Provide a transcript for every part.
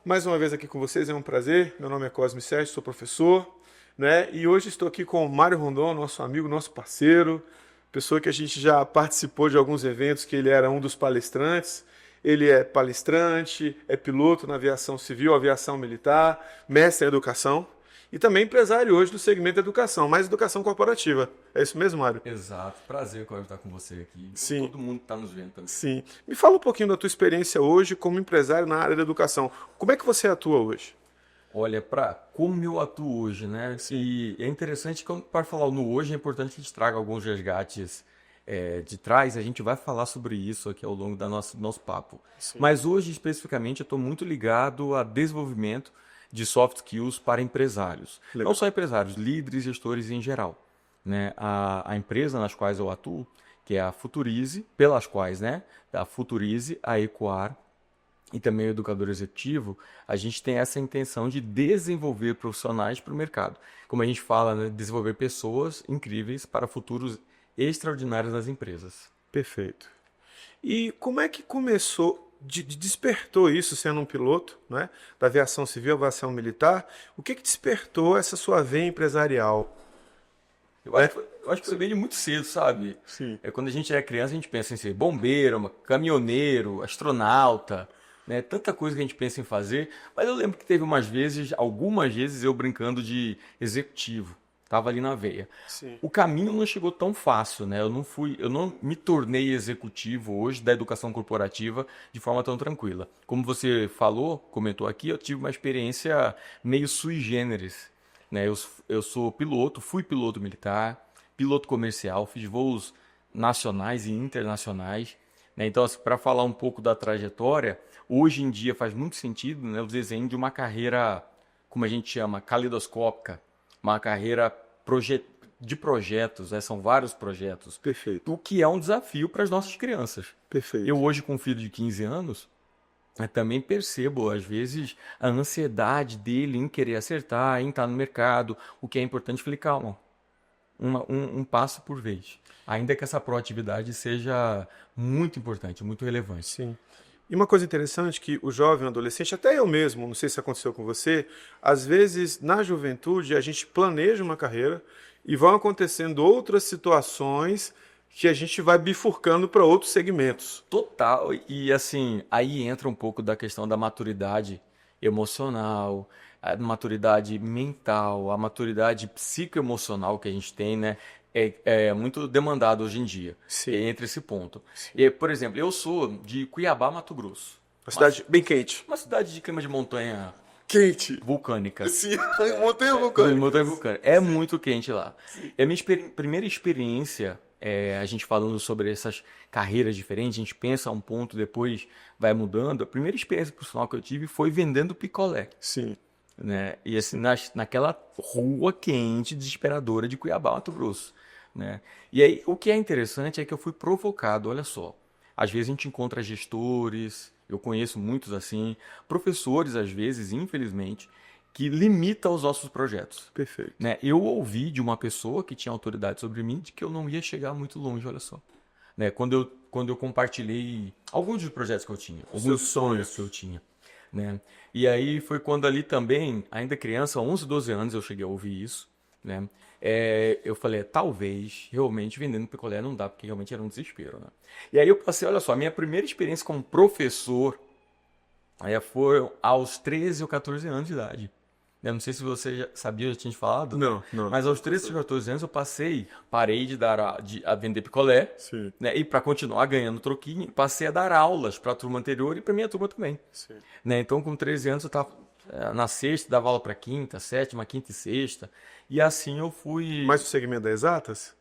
mais uma vez aqui com vocês, é um prazer. Meu nome é Cosme Sérgio, sou professor, né? E hoje estou aqui com o Mário Rondon, nosso amigo, nosso parceiro, pessoa que a gente já participou de alguns eventos, que ele era um dos palestrantes. Ele é palestrante, é piloto na aviação civil, aviação militar, mestre em educação e também empresário hoje do segmento da educação, mais educação corporativa. É isso mesmo, Mário? Exato, prazer Cláudio, estar com você aqui. Sim. Todo mundo que está nos vendo também. Sim. Me fala um pouquinho da tua experiência hoje como empresário na área da educação. Como é que você atua hoje? Olha, para como eu atuo hoje, né? Sim. E é interessante que para falar no hoje é importante que a gente traga alguns resgates de trás. A gente vai falar sobre isso aqui ao longo do nosso papo. Sim. Mas hoje, especificamente, eu estou muito ligado a desenvolvimento de soft skills para empresários. Legal. Não só empresários, líderes, gestores em geral. Né? A empresa nas quais eu atuo, que é a Futurize, pelas quais, né? A Futurize, a Ecoar e também o educador executivo, a gente tem essa intenção de desenvolver profissionais para o mercado. Como a gente fala, né? Desenvolver pessoas incríveis para futuros extraordinários nas empresas. Perfeito. E como é que começou, despertou isso sendo um piloto, né? Da aviação civil, aviação militar? O que despertou essa sua veia empresarial? Eu acho que foi bem muito cedo, sabe? Sim. Quando a gente é criança, a gente pensa em ser bombeiro, caminhoneiro, astronauta, né? Tanta coisa que a gente pensa em fazer. Mas eu lembro que teve algumas vezes eu brincando de executivo. Tava ali na veia. Sim. O caminho não chegou tão fácil, né? Eu não me tornei executivo hoje da educação corporativa de forma tão tranquila. Como você falou, comentou aqui, eu tive uma experiência meio sui generis, né? Eu sou piloto, fui piloto militar, piloto comercial, fiz voos nacionais e internacionais, né? Então, assim, para falar um pouco da trajetória, hoje em dia faz muito sentido, né, o desenho de uma carreira, como a gente chama, caleidoscópica, uma carreira de projetos, né? São vários projetos, Perfeito. o que é um desafio para as nossas crianças. Eu Perfeito. hoje com um filho de 15 anos, também percebo, às vezes, a ansiedade dele em querer acertar, em estar no mercado. O que é importante, falei, calma, um passo por vez. Ainda que essa proatividade seja muito importante, muito relevante. Sim. E uma coisa interessante que o jovem, o adolescente, até eu mesmo, não sei se aconteceu com você, às vezes na juventude a gente planeja uma carreira e vão acontecendo outras situações que a gente vai bifurcando para outros segmentos. Total. E assim, aí entra um pouco da questão da maturidade emocional, a maturidade mental, a maturidade psicoemocional que a gente tem, né? É muito demandado hoje em dia. Sim. Entre esse ponto. Sim. E, por exemplo, eu sou de Cuiabá, Mato Grosso. Uma cidade bem quente. Uma cidade de clima de montanha Quente. vulcânica. Sim, montanha vulcânica. Montanha vulcânica. É muito quente lá. E a minha primeira experiência, a gente falando sobre essas carreiras diferentes, a gente pensa a um ponto, depois vai mudando. A primeira experiência profissional que eu tive foi vendendo picolé. Sim. Né? E assim, naquela rua quente, desesperadora de Cuiabá, Mato Grosso. Né? E aí, o que é interessante é que eu fui provocado, olha só. Às vezes a gente encontra gestores, eu conheço muitos assim, professores às vezes, infelizmente, que limitam os nossos projetos. Perfeito. Né? Eu ouvi de uma pessoa que tinha autoridade sobre mim de que eu não ia chegar muito longe, olha só. Né? Quando eu compartilhei alguns dos projetos que eu tinha, alguns sonhos que eu tinha. Né? E aí foi quando ali também, ainda criança, 11, 12 anos, eu cheguei a ouvir isso. Né? Eu falei, talvez realmente vendendo picolé não dá, porque realmente era um desespero. Né? E aí eu passei, olha só, a minha primeira experiência como professor foi aos 13 ou 14 anos de idade. Eu não sei se você já sabia, eu já tinha te falado, Não, não. mas aos 13 ou 14 anos eu parei de a vender picolé, Sim. né, e para continuar ganhando troquinho, passei a dar aulas para a turma anterior e para minha turma também. Sim. Né? Então, com 13 anos, eu estava na sexta, dava aula para quinta, sétima, quinta e sexta. E assim eu fui. Mais o segmento das exatas?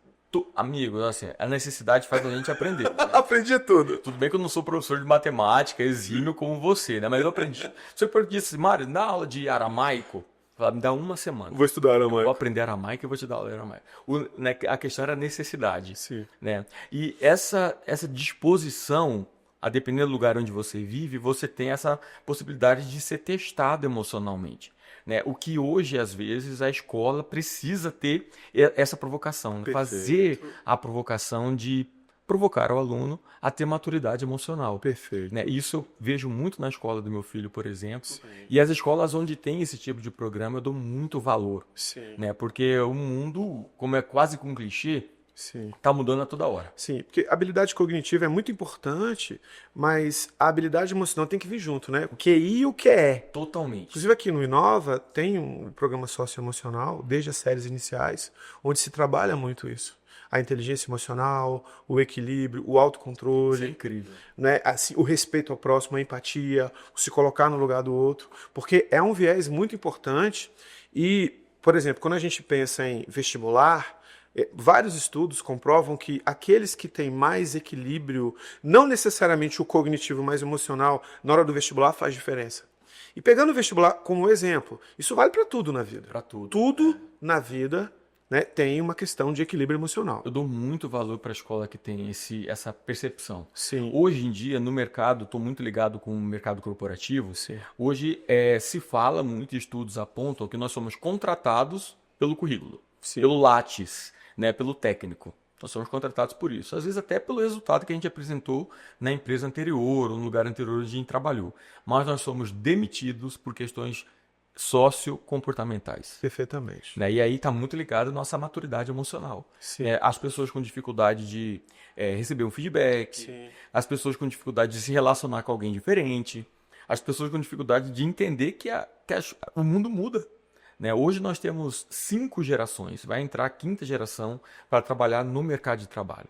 Amigo, assim, a necessidade faz a gente aprender. Né? Aprendi tudo. Tudo bem que eu não sou professor de matemática, exímio como você, né? Mas eu aprendi. Você disse, Mário, dá aula de aramaico. Me dá uma semana. Vou estudar Eu vou aramaico. aprender aramaico e vou te dar aula de aramaico. Né, a questão era a necessidade. Sim. Né? E essa disposição, a depender do lugar onde você vive, você tem essa possibilidade de ser testado emocionalmente. Né? O que hoje, às vezes, a escola precisa ter essa provocação. Né? Fazer a provocação de provocar o aluno a ter maturidade emocional. Perfeito. Né? Isso eu vejo muito na escola do meu filho, por exemplo. Sim. E as escolas onde tem esse tipo de programa eu dou muito valor. Sim. Né? Porque o mundo, como é quase que um clichê, Sim. está mudando a toda hora. Sim, porque a habilidade cognitiva é muito importante, mas a habilidade emocional tem que vir junto, né? O QI e o QE. Totalmente. Inclusive aqui no Inova tem um programa socioemocional, desde as séries iniciais, onde se trabalha muito isso. A inteligência emocional, o equilíbrio, o Isso é autocontrole, incrível. né? Assim, o respeito ao próximo, a empatia, o se colocar no lugar do outro, porque é um viés muito importante e, por exemplo, quando a gente pensa em vestibular, vários estudos comprovam que aqueles que têm mais equilíbrio, não necessariamente o cognitivo, mas o emocional, na hora do vestibular faz diferença. E pegando o vestibular como exemplo, isso vale para tudo na vida. Para tudo. Tudo na vida, né, tem uma questão de equilíbrio emocional. Eu dou muito valor para a escola que tem essa percepção. Sim. Hoje em dia, no mercado, estou muito ligado com o mercado corporativo. Sim. Hoje se fala muito, estudos apontam que nós somos contratados pelo currículo, Sim. pelo Lattes, né, pelo técnico. Nós somos contratados por isso. Às vezes até pelo resultado que a gente apresentou na empresa anterior ou no lugar anterior onde a gente trabalhou. Mas nós somos demitidos por questões sociocomportamentais. Perfeitamente. Né? E aí está muito ligado à nossa maturidade emocional. Sim. As pessoas com dificuldade de receber um feedback, Sim. as pessoas com dificuldade de se relacionar com alguém diferente, as pessoas com dificuldade de entender que o mundo muda. Né? Hoje nós temos 5 gerações, vai entrar a 5ª geração para trabalhar no mercado de trabalho.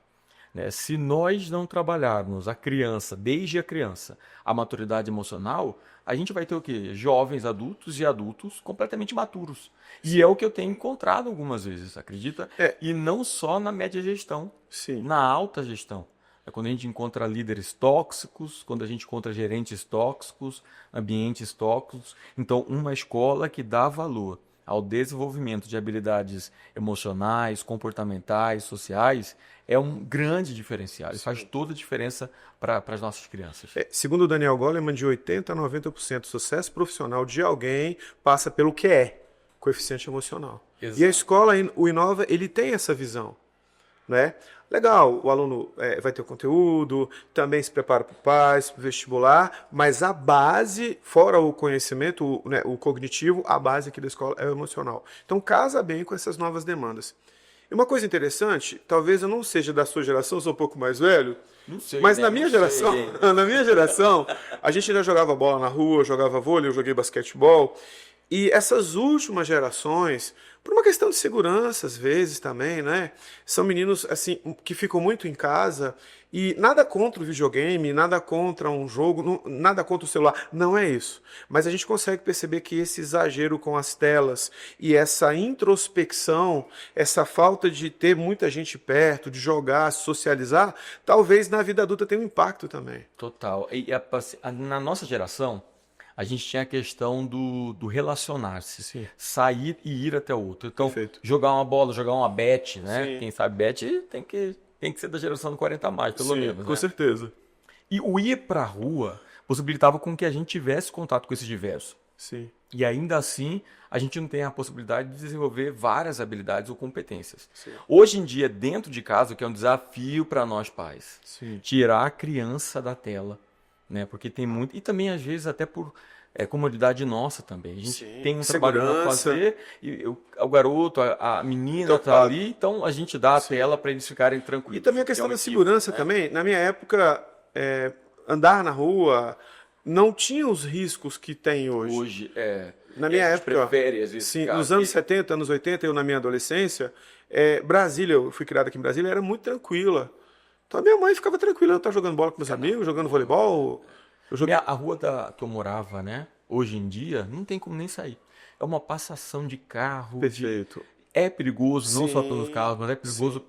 Né? Se nós não trabalharmos a criança, desde a criança, a maturidade emocional, a gente vai ter o quê? Jovens adultos e adultos completamente maturos. E é o que eu tenho encontrado algumas vezes, acredita? E não só na média gestão, Sim. na alta gestão. É quando a gente encontra líderes tóxicos, quando a gente encontra gerentes tóxicos, ambientes tóxicos. Então, uma escola que dá valor ao desenvolvimento de habilidades emocionais, comportamentais, sociais, é um grande diferencial. Isso faz toda a diferença para as nossas crianças. Segundo o Daniel Goleman, de 80% a 90% do sucesso profissional de alguém passa pelo QE, coeficiente emocional. Exato. E a escola, o Inova, ele tem essa visão. Né? Legal, o aluno vai ter o conteúdo, também se prepara para o PAS, para o vestibular, mas a base, fora o conhecimento, o cognitivo, a base aqui da escola é o emocional. Então casa bem com essas novas demandas. E uma coisa interessante, talvez eu não seja da sua geração, eu sou um pouco mais velho, não sei, mas né? na minha geração, a gente ainda jogava bola na rua, jogava vôlei, eu joguei basquetebol. E essas últimas gerações, por uma questão de segurança, às vezes também, né? São meninos assim que ficam muito em casa e nada contra o videogame, nada contra um jogo, nada contra o celular, não é isso. Mas a gente consegue perceber que esse exagero com as telas e essa introspecção, essa falta de ter muita gente perto, de jogar, socializar, talvez na vida adulta tenha um impacto também. Total. E na nossa geração, a gente tinha a questão do relacionar-se, Sim. sair e ir até o outro. Então, Perfeito. jogar uma bola, jogar uma bet, né? Sim. Quem sabe bet tem que ser da geração do 40 a mais, pelo Sim, menos. com né? certeza. E o ir para a rua possibilitava com que a gente tivesse contato com esses diversos. Sim. E ainda assim, a gente não tem a possibilidade de desenvolver várias habilidades ou competências. Sim. Hoje em dia, dentro de casa, o que é um desafio para nós pais, Sim. tirar a criança da tela, né? Porque tem muito... E também, às vezes, até por comodidade nossa também. A gente Sim. tem um trabalho para Segurança. fazer, e o garoto, a menina está ali, então a gente dá a tela para eles ficarem tranquilos. E também a questão É um da segurança equívoco, também. Na minha época, andar na rua não tinha os riscos que tem hoje. Hoje, Na e minha a gente época, prefere, às vezes, sim, ficar nos anos aqui. 70, anos 80, eu na minha adolescência, Brasília, eu fui criado aqui em Brasília, era muito tranquila. Então a minha mãe ficava tranquila, eu estava jogando bola com meus amigos, jogando voleibol. Eu joguei... A rua que eu morava, né? Hoje em dia, não tem como nem sair. É uma passação de carro. Perfeito. É perigoso, não só Sim, pelos carros, mas é perigoso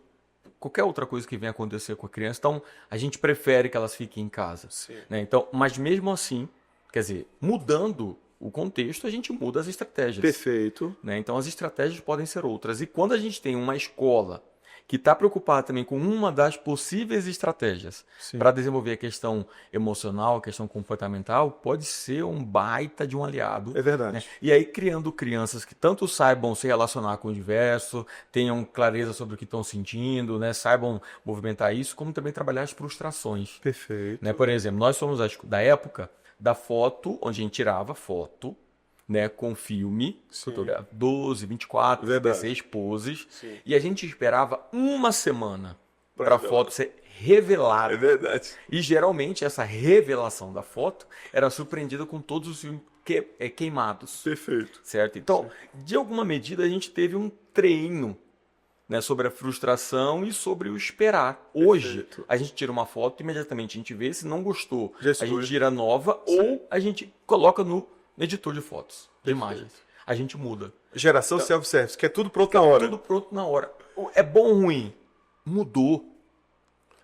qualquer outra coisa que venha acontecer com a criança. Então, a gente prefere que elas fiquem em casa. Sim. Né? Então, mas mesmo assim, quer dizer, mudando o contexto, a gente muda as estratégias. Perfeito. Né? Então, as estratégias podem ser outras. E quando a gente tem uma escola que está preocupado também com uma das possíveis estratégias Sim. para desenvolver a questão emocional, a questão comportamental, pode ser um baita de um aliado. É verdade. Né? E aí criando crianças que tanto saibam se relacionar com o universo, tenham clareza sobre o que estão sentindo, né? Saibam movimentar isso, como também trabalhar as frustrações. Perfeito. Né? Por exemplo, nós somos da época da foto, onde a gente tirava foto, né, com filme, fotografia, 12, 24, Verdade. 16 poses, Sim. e a gente esperava uma semana Pra para a ver foto ser revelada. É verdade. E geralmente essa revelação da foto era surpreendida com todos os filmes queimados. Perfeito. Certo? Então, de alguma medida, a gente teve um treino, né, sobre a frustração e sobre o esperar. Hoje, Perfeito. a gente tira uma foto, imediatamente a gente vê, se não gostou, Já a gente escolhe. tira nova ou a gente coloca no editor de fotos, de imagens. A gente muda. Geração self-service, que é tudo pronto na hora. Tudo pronto na hora. É bom ou ruim? Mudou.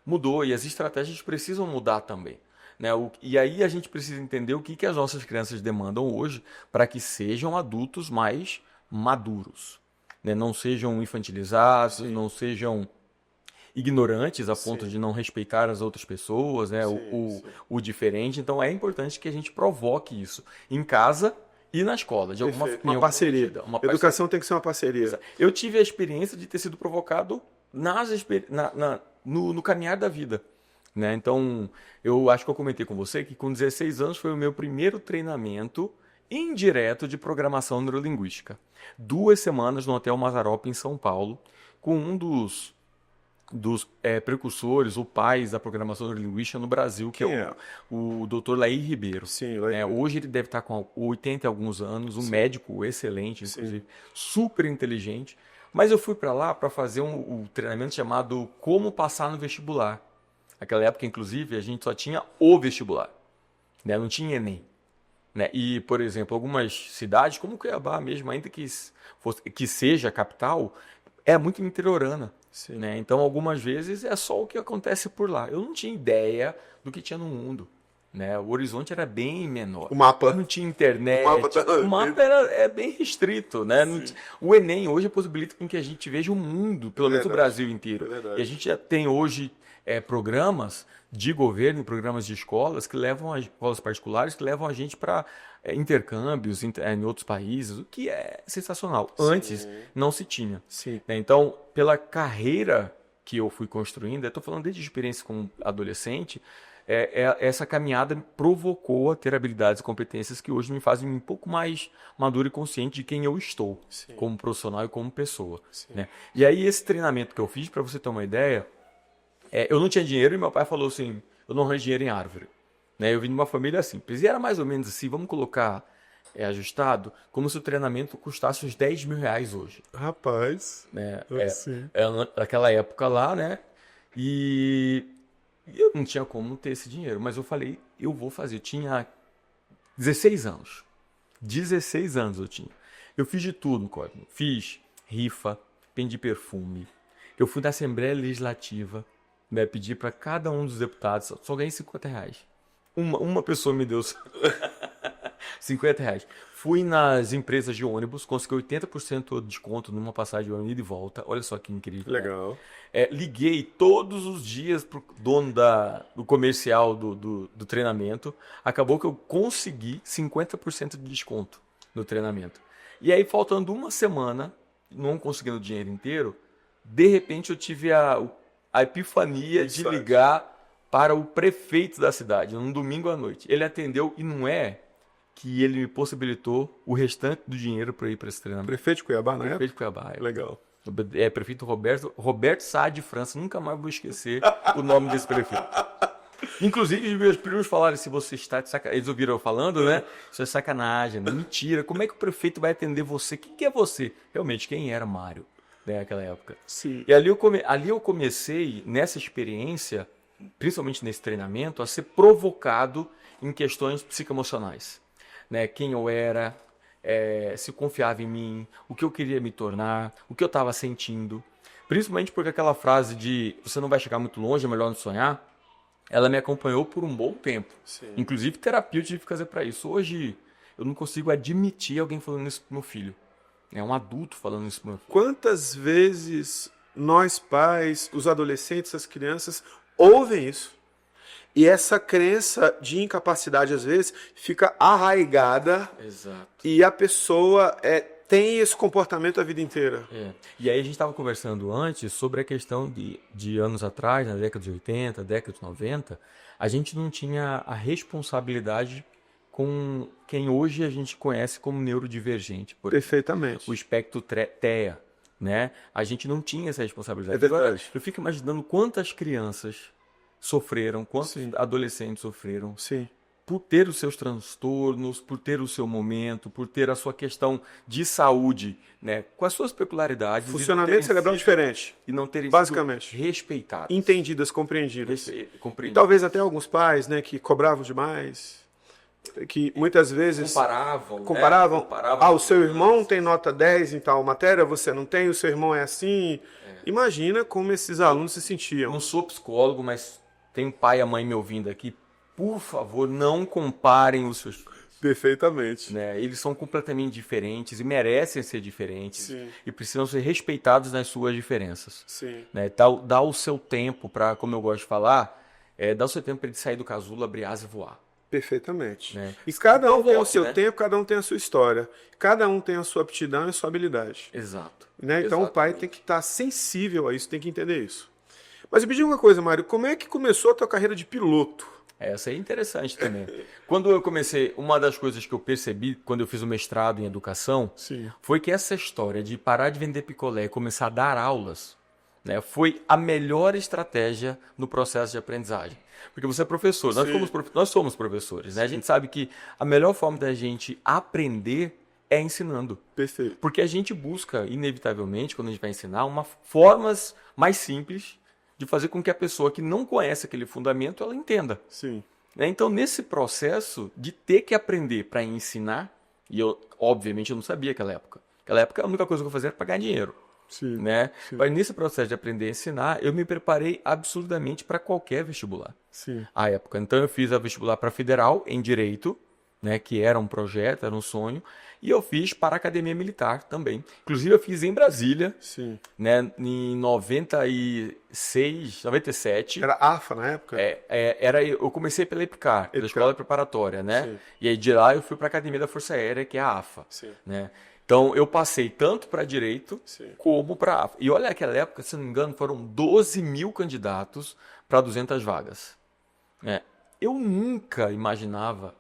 Mudou e as estratégias precisam mudar também. Né? E aí a gente precisa entender o que as nossas crianças demandam hoje para que sejam adultos mais maduros. Né? Não sejam infantilizados, não sejam ignorantes a ponto de não respeitar as outras pessoas, né? O diferente. Então é importante que a gente provoque isso em casa e na escola, de alguma Perfeito. forma. Uma parceria. Educação tem que ser uma parceria. Eu tive a experiência de ter sido provocado no caminhar da vida. Né? Então, eu acho que eu comentei com você que com 16 anos foi o meu primeiro treinamento indireto de programação neurolinguística. 2 semanas no Hotel Mazzaropi, em São Paulo, com um dos precursores, ou pais da programação neurolinguística no Brasil, que é o Dr. Laí Ribeiro. Sim, hoje ele deve estar com 80 e alguns anos, um médico excelente, inclusive, super inteligente. Mas eu fui para lá para fazer um treinamento chamado Como Passar no Vestibular. Naquela época, inclusive, a gente só tinha o vestibular, né? Não tinha Enem. Né? E, por exemplo, algumas cidades, como Cuiabá mesmo, ainda que seja a capital, é muito interiorana. Né? Então, algumas vezes, é só o que acontece por lá. Eu não tinha ideia do que tinha no mundo. Né? O horizonte era bem menor. O mapa. Não tinha internet. O mapa é bem restrito. Né? O Enem hoje possibilita com que a gente veja o mundo, pelo menos o Brasil inteiro. E a gente já tem hoje programas de governo, programas de escolas que levam escolas particulares que levam a gente para intercâmbios em outros países, o que é sensacional. Antes não se tinha. Né? Então, pela carreira que eu fui construindo, eu estou falando desde experiência como adolescente, essa caminhada provocou a ter habilidades e competências que hoje me fazem um pouco mais maduro e consciente de quem eu estou, como profissional e como pessoa. Né? E aí esse treinamento que eu fiz, para você ter uma ideia, eu não tinha dinheiro e meu pai falou assim, eu não arranjo dinheiro em árvore. Né? Eu vim de uma família simples. E era mais ou menos assim, vamos colocar ajustado, como se o treinamento custasse uns 10 mil reais hoje. Rapaz. Né? Naquela época lá, né? E eu não tinha como ter esse dinheiro, mas eu falei, eu vou fazer. Eu tinha 16 anos. 16 anos eu tinha. Eu fiz de tudo, Cosmo. Fiz rifa, vendi perfume. Eu fui na Assembleia Legislativa, né, pedi para cada um dos deputados, só ganhei 50 reais. Uma pessoa me deu 50 reais. Fui nas empresas de ônibus, consegui 80% de desconto numa passagem de ônibus ida e volta. Olha só que incrível. Legal. Liguei todos os dias pro dono do comercial do treinamento. Acabou que eu consegui 50% de desconto no treinamento. E aí, faltando uma semana, não conseguindo o dinheiro inteiro, de repente eu tive a epifania de ligar para o prefeito da cidade, num domingo à noite. Ele atendeu e não é que ele me possibilitou o restante do dinheiro para ir para esse treinamento. Prefeito de Cuiabá, né? Prefeito de Cuiabá. Legal. Prefeito Roberto Sá de França. Nunca mais vou esquecer o nome desse prefeito. Inclusive, os meus primos falaram, se você está de sacanagem, eles ouviram eu falando, né? Isso é sacanagem, mentira. Como é que o prefeito vai atender você? Quem é você? Realmente, quem era Mário, né, naquela época? Sim. E ali eu comecei, nessa experiência, principalmente nesse treinamento, a ser provocado em questões psicoemocionais. Né? Quem eu era, se confiava em mim, o que eu queria me tornar, o que eu estava sentindo. Principalmente porque aquela frase de você não vai chegar muito longe, é melhor não sonhar, ela me acompanhou por um bom tempo. Sim. Inclusive terapia eu tive que fazer para isso. Hoje eu não consigo admitir alguém falando isso pro meu filho. É um adulto falando isso pro meu filho. Quantas vezes nós pais, os adolescentes, as crianças, ouvem isso. E essa crença de incapacidade, às vezes, fica arraigada. Exato. E a pessoa tem esse comportamento a vida inteira. E aí a gente estava conversando antes sobre a questão de anos atrás, na década de 80, década de 90, a gente não tinha a responsabilidade com quem hoje a gente conhece como neurodivergente, por exemplo, Perfeitamente. o espectro TEA, né? A gente não tinha essa responsabilidade. É verdade. Agora, eu fico imaginando quantas crianças sofreram, quantos Sim. adolescentes sofreram Sim. por ter os seus transtornos, por ter o seu momento, por ter a sua questão de saúde, né, com as suas peculiaridades. Funcionamento cerebral diferente. E não terem basicamente sido respeitados. Entendidas, compreendidas. E Compreendidas. talvez até alguns pais, né, que cobravam demais, que muitas vezes comparavam. O seu irmão tem nota 10 em tal matéria, você não tem, o seu irmão é assim. Imagina como esses alunos se sentiam. Não sou psicólogo, mas tem um pai e a mãe me ouvindo aqui. Por favor, não comparem os seus filhos. Perfeitamente. Né? Eles são completamente diferentes e merecem ser diferentes. Sim. E precisam ser respeitados nas suas diferenças. Sim. Né? Dá o seu tempo para, como eu gosto de falar, dá o seu tempo para ele sair do casulo, abrir asa e voar. Perfeitamente. Né? E cada um tem o volte, seu né? tempo, cada um tem a sua história. Cada um tem a sua aptidão e a sua habilidade. Exato. Né? Então Exatamente. o pai tem que estar sensível a isso, tem que entender isso. Mas me diga uma coisa, Mário, como é que começou a tua carreira de piloto? Essa é interessante também. Quando eu comecei, uma das coisas que eu percebi quando eu fiz o mestrado em educação foi que essa história de parar de vender picolé e começar a dar aulas, né, foi a melhor estratégia no processo de aprendizagem. Porque você é professor, nós somos professores, né? A gente sabe que a melhor forma da gente aprender é ensinando. Perfeito. Porque a gente busca, inevitavelmente, quando a gente vai ensinar, formas mais simples de fazer com que a pessoa que não conhece aquele fundamento, ela entenda. Sim. Então, nesse processo de ter que aprender para ensinar, e eu, obviamente, eu não sabia naquela época. Naquela época, a única coisa que eu fazia era para ganhar dinheiro. Sim. Né? Sim. Mas nesse processo de aprender a ensinar, eu me preparei absurdamente para qualquer vestibular. Sim. À época. Então, eu fiz a vestibular para Federal, em Direito, né, que era um projeto, era um sonho, e eu fiz para a Academia Militar também. Inclusive, eu fiz em Brasília, Sim. né, em 96, 97. Era AFA na época? Eu comecei pela EPICAR, pela Escola Preparatória, né? Sim. E aí de lá eu fui para a Academia da Força Aérea, que é a AFA. Sim. Né? Então, eu passei tanto para Direito Sim. como para a AFA. E olha, naquela época, se não me engano, foram 12 mil candidatos para 200 vagas. Eu nunca imaginava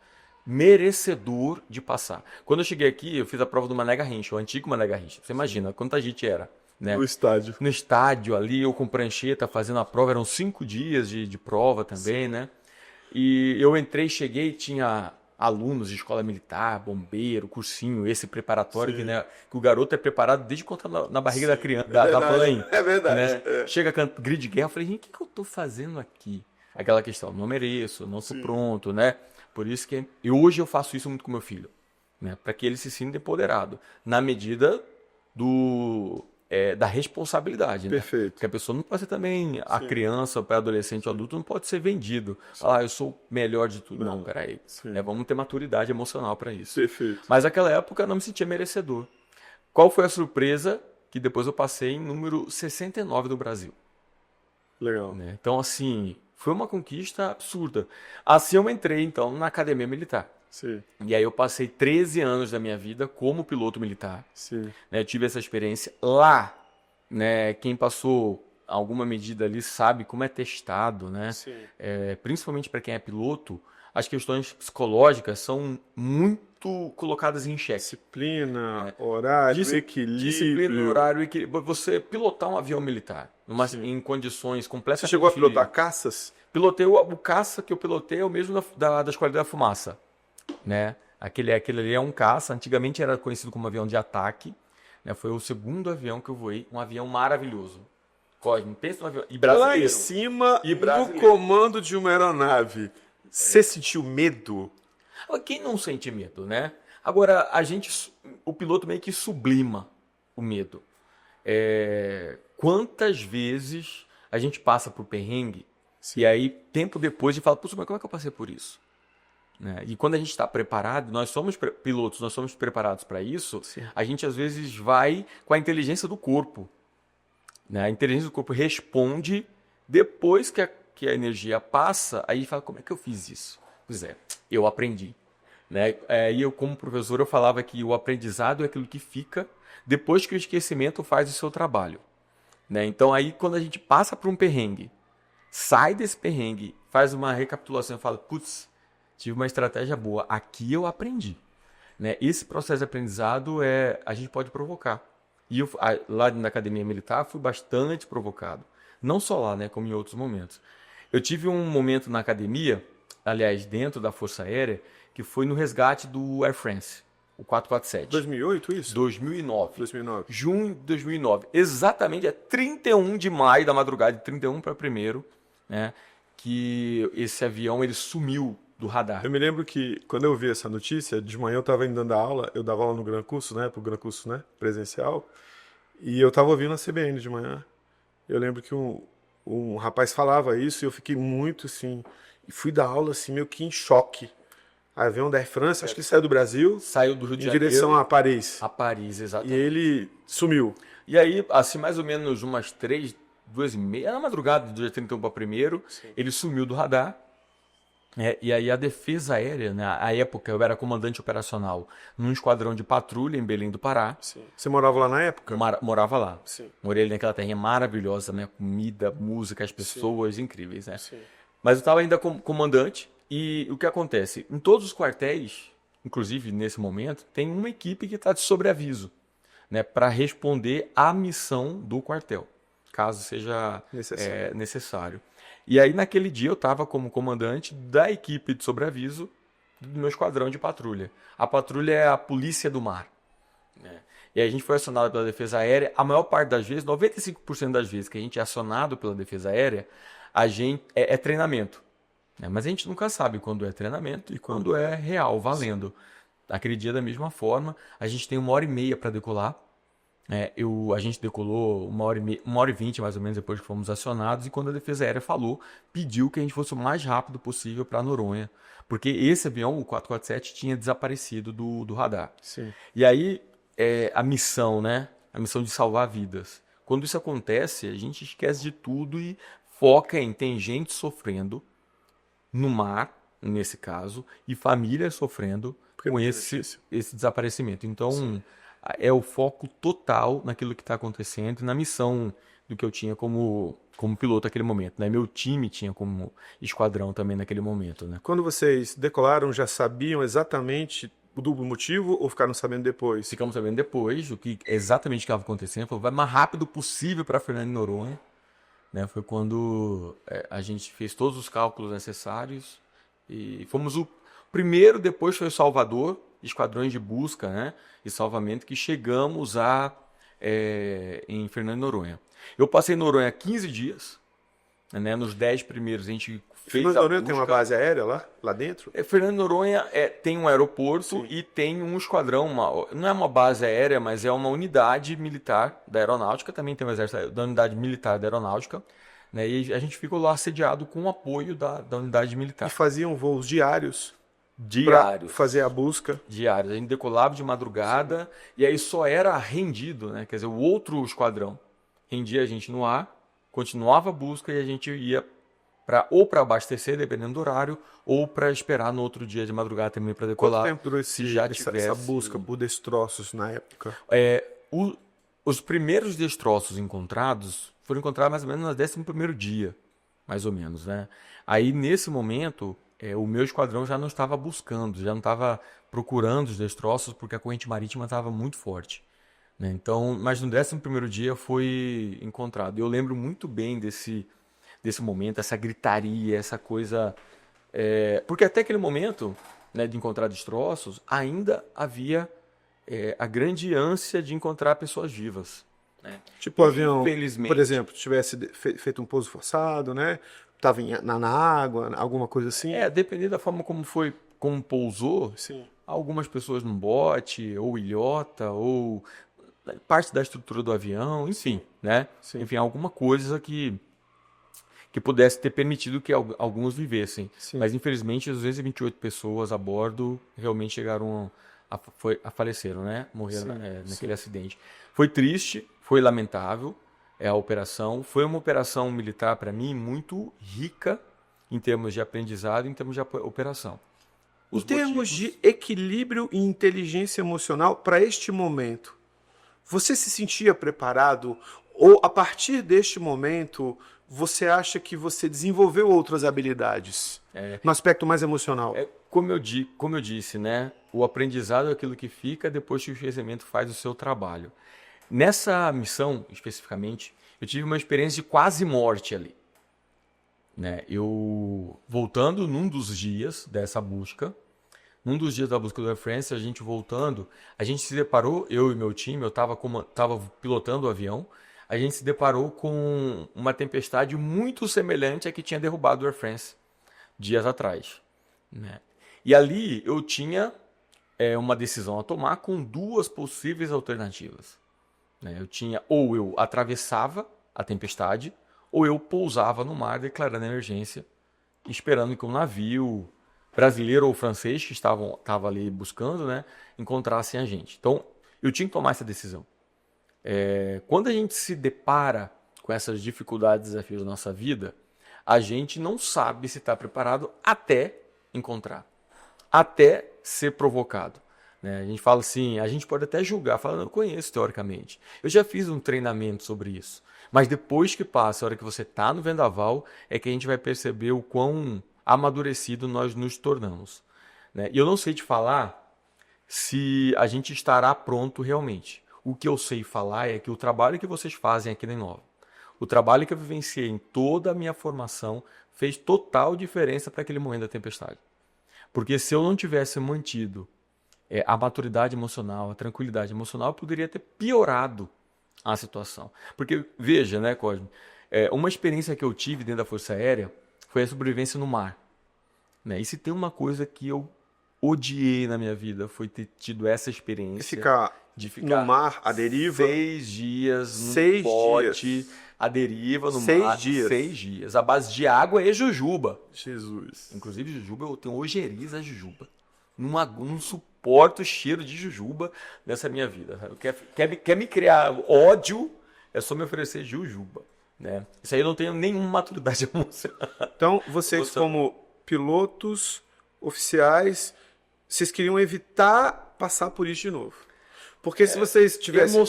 merecedor de passar. Quando eu cheguei aqui, eu fiz a prova do Mané Garrincha, o antigo Mané Garrincha. Você imagina quanta gente era. Né? No estádio. No estádio ali, eu com prancheta fazendo a prova, eram 5 dias de prova também, né? E eu entrei, cheguei, tinha alunos de escola militar, bombeiro, cursinho, esse preparatório que o garoto é preparado desde quando tá na barriga da criança, da mãe. É verdade. Né? Chega grid de guerra, eu falei, gente, o que eu tô fazendo aqui? Aquela questão, não mereço, não sou pronto, né? Por isso que hoje eu faço isso muito com meu filho, né? Para que ele se sinta empoderado, na medida da responsabilidade, né? Perfeito. Porque a pessoa não pode ser também, a criança, para adolescente ou adulto, não pode ser vendido. Eu sou melhor de tudo. Não, peraí. Vamos ter maturidade emocional para isso. Perfeito. Mas naquela época eu não me sentia merecedor. Qual foi a surpresa? Que depois eu passei em número 69 do Brasil. Legal. Né? Então, assim, foi uma conquista absurda. Assim eu entrei, então, na Academia Militar. Sim. E aí eu passei 13 anos da minha vida como piloto militar. Sim. Né? Eu tive essa experiência lá. Né? Quem passou alguma medida ali sabe como é testado. Né? Sim. Principalmente para quem é piloto, as questões psicológicas são muito colocadas em xeque. Disciplina, horário, equilíbrio. Disciplina, horário, equilíbrio. Você pilotar um avião militar em condições completamente... Você chegou a pilotar caças? Pilotei o caça que eu pilotei é o mesmo da Esquadrilha da Fumaça. Né? Aquele ali é um caça, antigamente era conhecido como avião de ataque, né? Foi o segundo avião que eu voei, um avião maravilhoso. Cosme, pensa no avião. E brasileiro. Lá em cima, E no comando de uma aeronave, você sentiu medo? Quem não sente medo, né? Agora, o piloto meio que sublima o medo. Quantas vezes a gente passa por perrengue e aí, tempo depois, a gente fala, puxa, mas como é que eu passei por isso? Né? E quando a gente está preparado, nós somos pilotos, nós somos preparados para isso, a gente às vezes vai com a inteligência do corpo. né? A inteligência do corpo responde depois que a energia passa, aí fala, como é que eu fiz isso? Pois é, eu aprendi. Né? E eu, como professor, eu falava que o aprendizado é aquilo que fica depois que o esquecimento faz o seu trabalho. Né? Então, aí, quando a gente passa por um perrengue, sai desse perrengue, faz uma recapitulação e fala, putz, tive uma estratégia boa, aqui eu aprendi. Né? Esse processo de aprendizado a gente pode provocar. E eu, lá na academia militar, fui bastante provocado. Não só lá, né, como em outros momentos. Eu tive um momento na academia, aliás, dentro da Força Aérea, que foi no resgate do Air France, o 447. 2008 isso? 2009. 2009. Junho de 2009. Exatamente, é 31 de maio da madrugada, de 31 para 1º, né, que esse avião ele sumiu do radar. Eu me lembro que quando eu vi essa notícia, de manhã eu estava indo dando aula, eu dava aula no Gran Curso, né, pro Gran Curso, né, presencial, e eu estava ouvindo a CBN de manhã. Eu lembro que um rapaz falava isso e eu fiquei muito assim, e fui dar aula assim, meio que em choque. Avião da Air France, acho que saiu do Brasil, Saiu do Rio de em Janeiro direção a Paris. a Paris, E exatamente. ele sumiu. E aí, assim, mais ou menos umas 2h30, na madrugada do dia 31 para 1º, ele sumiu do radar. E aí a Defesa Aérea, né, à época eu era comandante operacional num esquadrão de patrulha em Belém do Pará. Sim. Você morava lá na época? Morava lá. Sim. Morei ali naquela terrinha maravilhosa, né? Comida, música, as pessoas incríveis, né? Sim. Mas eu estava ainda como comandante e o que acontece? Em todos os quartéis, inclusive nesse momento, tem uma equipe que está de sobreaviso, né? Para responder à missão do quartel, caso seja necessário. E aí naquele dia eu estava como comandante da equipe de sobreaviso do meu esquadrão de patrulha. A patrulha é a Polícia do Mar. Né? E aí a gente foi acionado pela Defesa Aérea. A maior parte das vezes, 95% das vezes que a gente é acionado pela Defesa Aérea, a gente é treinamento. Né? Mas a gente nunca sabe quando é treinamento e quando é real, valendo. Aquele dia da mesma forma, a gente tem 1h30 para decolar. A gente decolou 1h30, 1h20 mais ou menos depois que fomos acionados, e quando a Defesa Aérea falou, pediu que a gente fosse o mais rápido possível para Noronha, porque esse avião, o 447, tinha desaparecido do radar. Sim. E aí, a missão, né? A missão de salvar vidas. Quando isso acontece, a gente esquece de tudo e foca em tem gente sofrendo no mar, nesse caso, e famílias sofrendo com esse desaparecimento. Então, é o foco total naquilo que está acontecendo e na missão do que eu tinha como piloto naquele momento. Né? Meu time tinha como esquadrão também naquele momento. Né? Quando vocês decolaram, já sabiam exatamente o duplo motivo ou ficaram sabendo depois? Ficamos sabendo depois o que exatamente estava acontecendo. Falou, vai o mais rápido possível para Fernando de Noronha. Né? Foi quando a gente fez todos os cálculos necessários e fomos o primeiro, depois foi o Salvador, esquadrões de busca, né, e salvamento, que chegamos em Fernando de Noronha. Eu passei em Noronha 15 dias, né, nos 10 primeiros a gente fez Fernando de a Noronha busca. tem uma base aérea lá dentro? Fernando de Noronha tem um aeroporto e tem um esquadrão, não é uma base aérea, mas é uma unidade militar da aeronáutica, também tem o exército da unidade militar da aeronáutica, né, e a gente ficou lá assediado com o apoio da unidade militar. E faziam voos diários? Diários. Fazer a busca. Diários. A gente decolava de madrugada e aí só era rendido, né? Quer dizer, o outro esquadrão rendia a gente no ar, continuava a busca e a gente ia ou para abastecer, dependendo do horário, ou para esperar no outro dia de madrugada também para decolar. Quanto tempo durou essa busca por destroços na época? Os primeiros destroços encontrados foram encontrados mais ou menos no 11º dia, mais ou menos, né? Aí, nesse momento, o meu esquadrão já não estava buscando, já não estava procurando os destroços, porque a corrente marítima estava muito forte. Né? Então, mas no 11º dia foi encontrado. Eu lembro muito bem desse momento, essa gritaria, essa coisa... porque até aquele momento, né, de encontrar destroços, ainda havia a grande ânsia de encontrar pessoas vivas. Né? Tipo o avião, Infelizmente, por exemplo, tivesse feito um pouso forçado, né? Estava na água, alguma coisa assim? Dependendo da forma como pousou, Sim. algumas pessoas num bote, ou ilhota, ou parte da estrutura do avião, enfim, né? Sim. Enfim, alguma coisa que pudesse ter permitido que alguns vivessem. Sim. Mas, infelizmente, as 228 pessoas a bordo realmente chegaram a faleceram, né? Morreram naquele acidente. Foi triste, foi lamentável, a operação. Foi uma operação militar, para mim, muito rica em termos de aprendizado, em termos de operação. Em termos de equilíbrio e inteligência emocional para este momento, você se sentia preparado? Ou a partir deste momento, você acha que você desenvolveu outras habilidades no aspecto mais emocional? Como eu disse, né? O aprendizado é aquilo que fica depois que o conhecimento faz o seu trabalho. Nessa missão, especificamente, eu tive uma experiência de quase morte ali. Né? Eu, voltando num dos dias dessa busca, num dos dias da busca do Air France, a gente voltando, a gente se deparou, eu e meu time, eu estava pilotando o avião, a gente se deparou com uma tempestade muito semelhante à que tinha derrubado o Air France dias atrás. Né? E ali eu tinha uma decisão a tomar com duas possíveis alternativas. Né? Ou eu atravessava a tempestade, ou eu pousava no mar declarando emergência, esperando que um navio brasileiro ou francês que estava ali buscando, né, encontrassem a gente. Então, eu tinha que tomar essa decisão. Quando a gente se depara com essas dificuldades e desafios da nossa vida, a gente não sabe se está preparado até encontrar, até ser provocado. Né? A gente fala assim, a gente pode até julgar, falando, eu conheço teoricamente. Eu já fiz um treinamento sobre isso. Mas depois que passa, a hora que você está no vendaval, é que a gente vai perceber o quão amadurecido nós nos tornamos. Né? E eu não sei te falar se a gente estará pronto realmente. O que eu sei falar é que o trabalho que vocês fazem aqui na Inova, o trabalho que eu vivenciei em toda a minha formação, fez total diferença para aquele momento da tempestade. Porque se eu não tivesse mantido a maturidade emocional, a tranquilidade emocional, eu poderia ter piorado a situação. Porque, veja, né, Cosme, uma experiência que eu tive dentro da Força Aérea foi a sobrevivência no mar. Né? E se tem uma coisa que eu odiei na minha vida, foi ter tido essa experiência de ficar no mar, à deriva. 6 dias no bote, à deriva no mar. 6 dias. A base de água e jujuba. Jesus. Inclusive, jujuba, eu tenho ojeriza a jujuba. Não suporto o cheiro de jujuba nessa minha vida. Quer me criar ódio, é só me oferecer jujuba. Né? Isso aí eu não tenho nenhuma maturidade emocional. Então, vocês como pilotos, oficiais, vocês queriam evitar passar por isso de novo. Porque se vocês tivessem...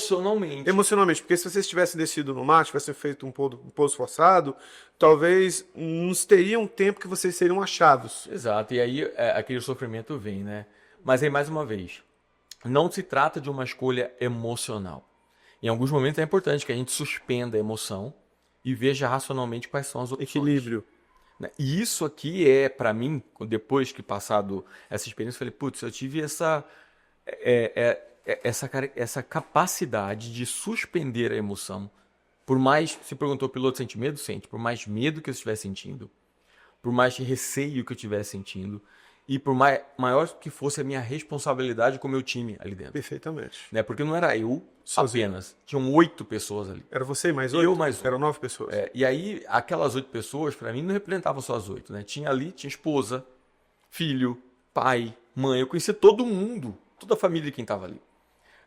Emocionalmente. Porque se vocês tivessem descido no mar, tivessem feito um pouso forçado, talvez não teriam tempo que vocês seriam achados. Exato. E aí aquele sofrimento vem, né? Mas aí, mais uma vez, não se trata de uma escolha emocional. Em alguns momentos é importante que a gente suspenda a emoção e veja racionalmente quais são as opções. Equilíbrio. E isso aqui para mim, depois que passado essa experiência, eu falei, putz, eu tive essa capacidade de suspender a emoção. Por mais, se perguntou, o piloto sente medo? Sente. Por mais medo que eu estivesse sentindo, por mais receio que eu estivesse sentindo, e por maior que fosse a minha responsabilidade com o meu time ali dentro. Perfeitamente. Né? Porque não era eu apenas. Tinham 8 pessoas ali. Era você e mais 8? Eu mais 8. Eram 9 pessoas. E aí, aquelas 8 pessoas, para mim, não representavam só as 8. Né? Tinha esposa, filho, pai, mãe. Eu conhecia todo mundo, toda a família de quem estava ali.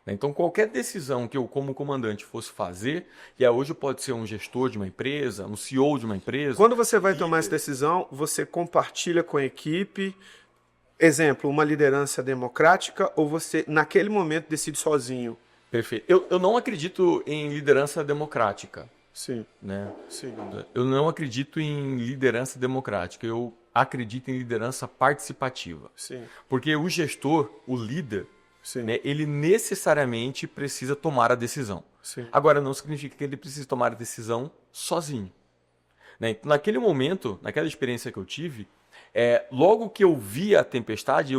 Então, qualquer decisão que eu, como comandante, fosse fazer, e hoje pode ser um gestor de uma empresa, um CEO de uma empresa... Quando você vai tomar essa decisão, você compartilha com a equipe, exemplo, uma liderança democrática, ou você, naquele momento, decide sozinho? Perfeito. Eu não acredito em liderança democrática. Sim. Né? Sim. Eu não acredito em liderança democrática. Eu acredito em liderança participativa. Sim. Porque o gestor, o líder, né, ele necessariamente precisa tomar a decisão. Sim. Agora, não significa que ele precisa tomar a decisão sozinho. Né? Então, naquele momento, naquela experiência que eu tive, logo que eu vi a tempestade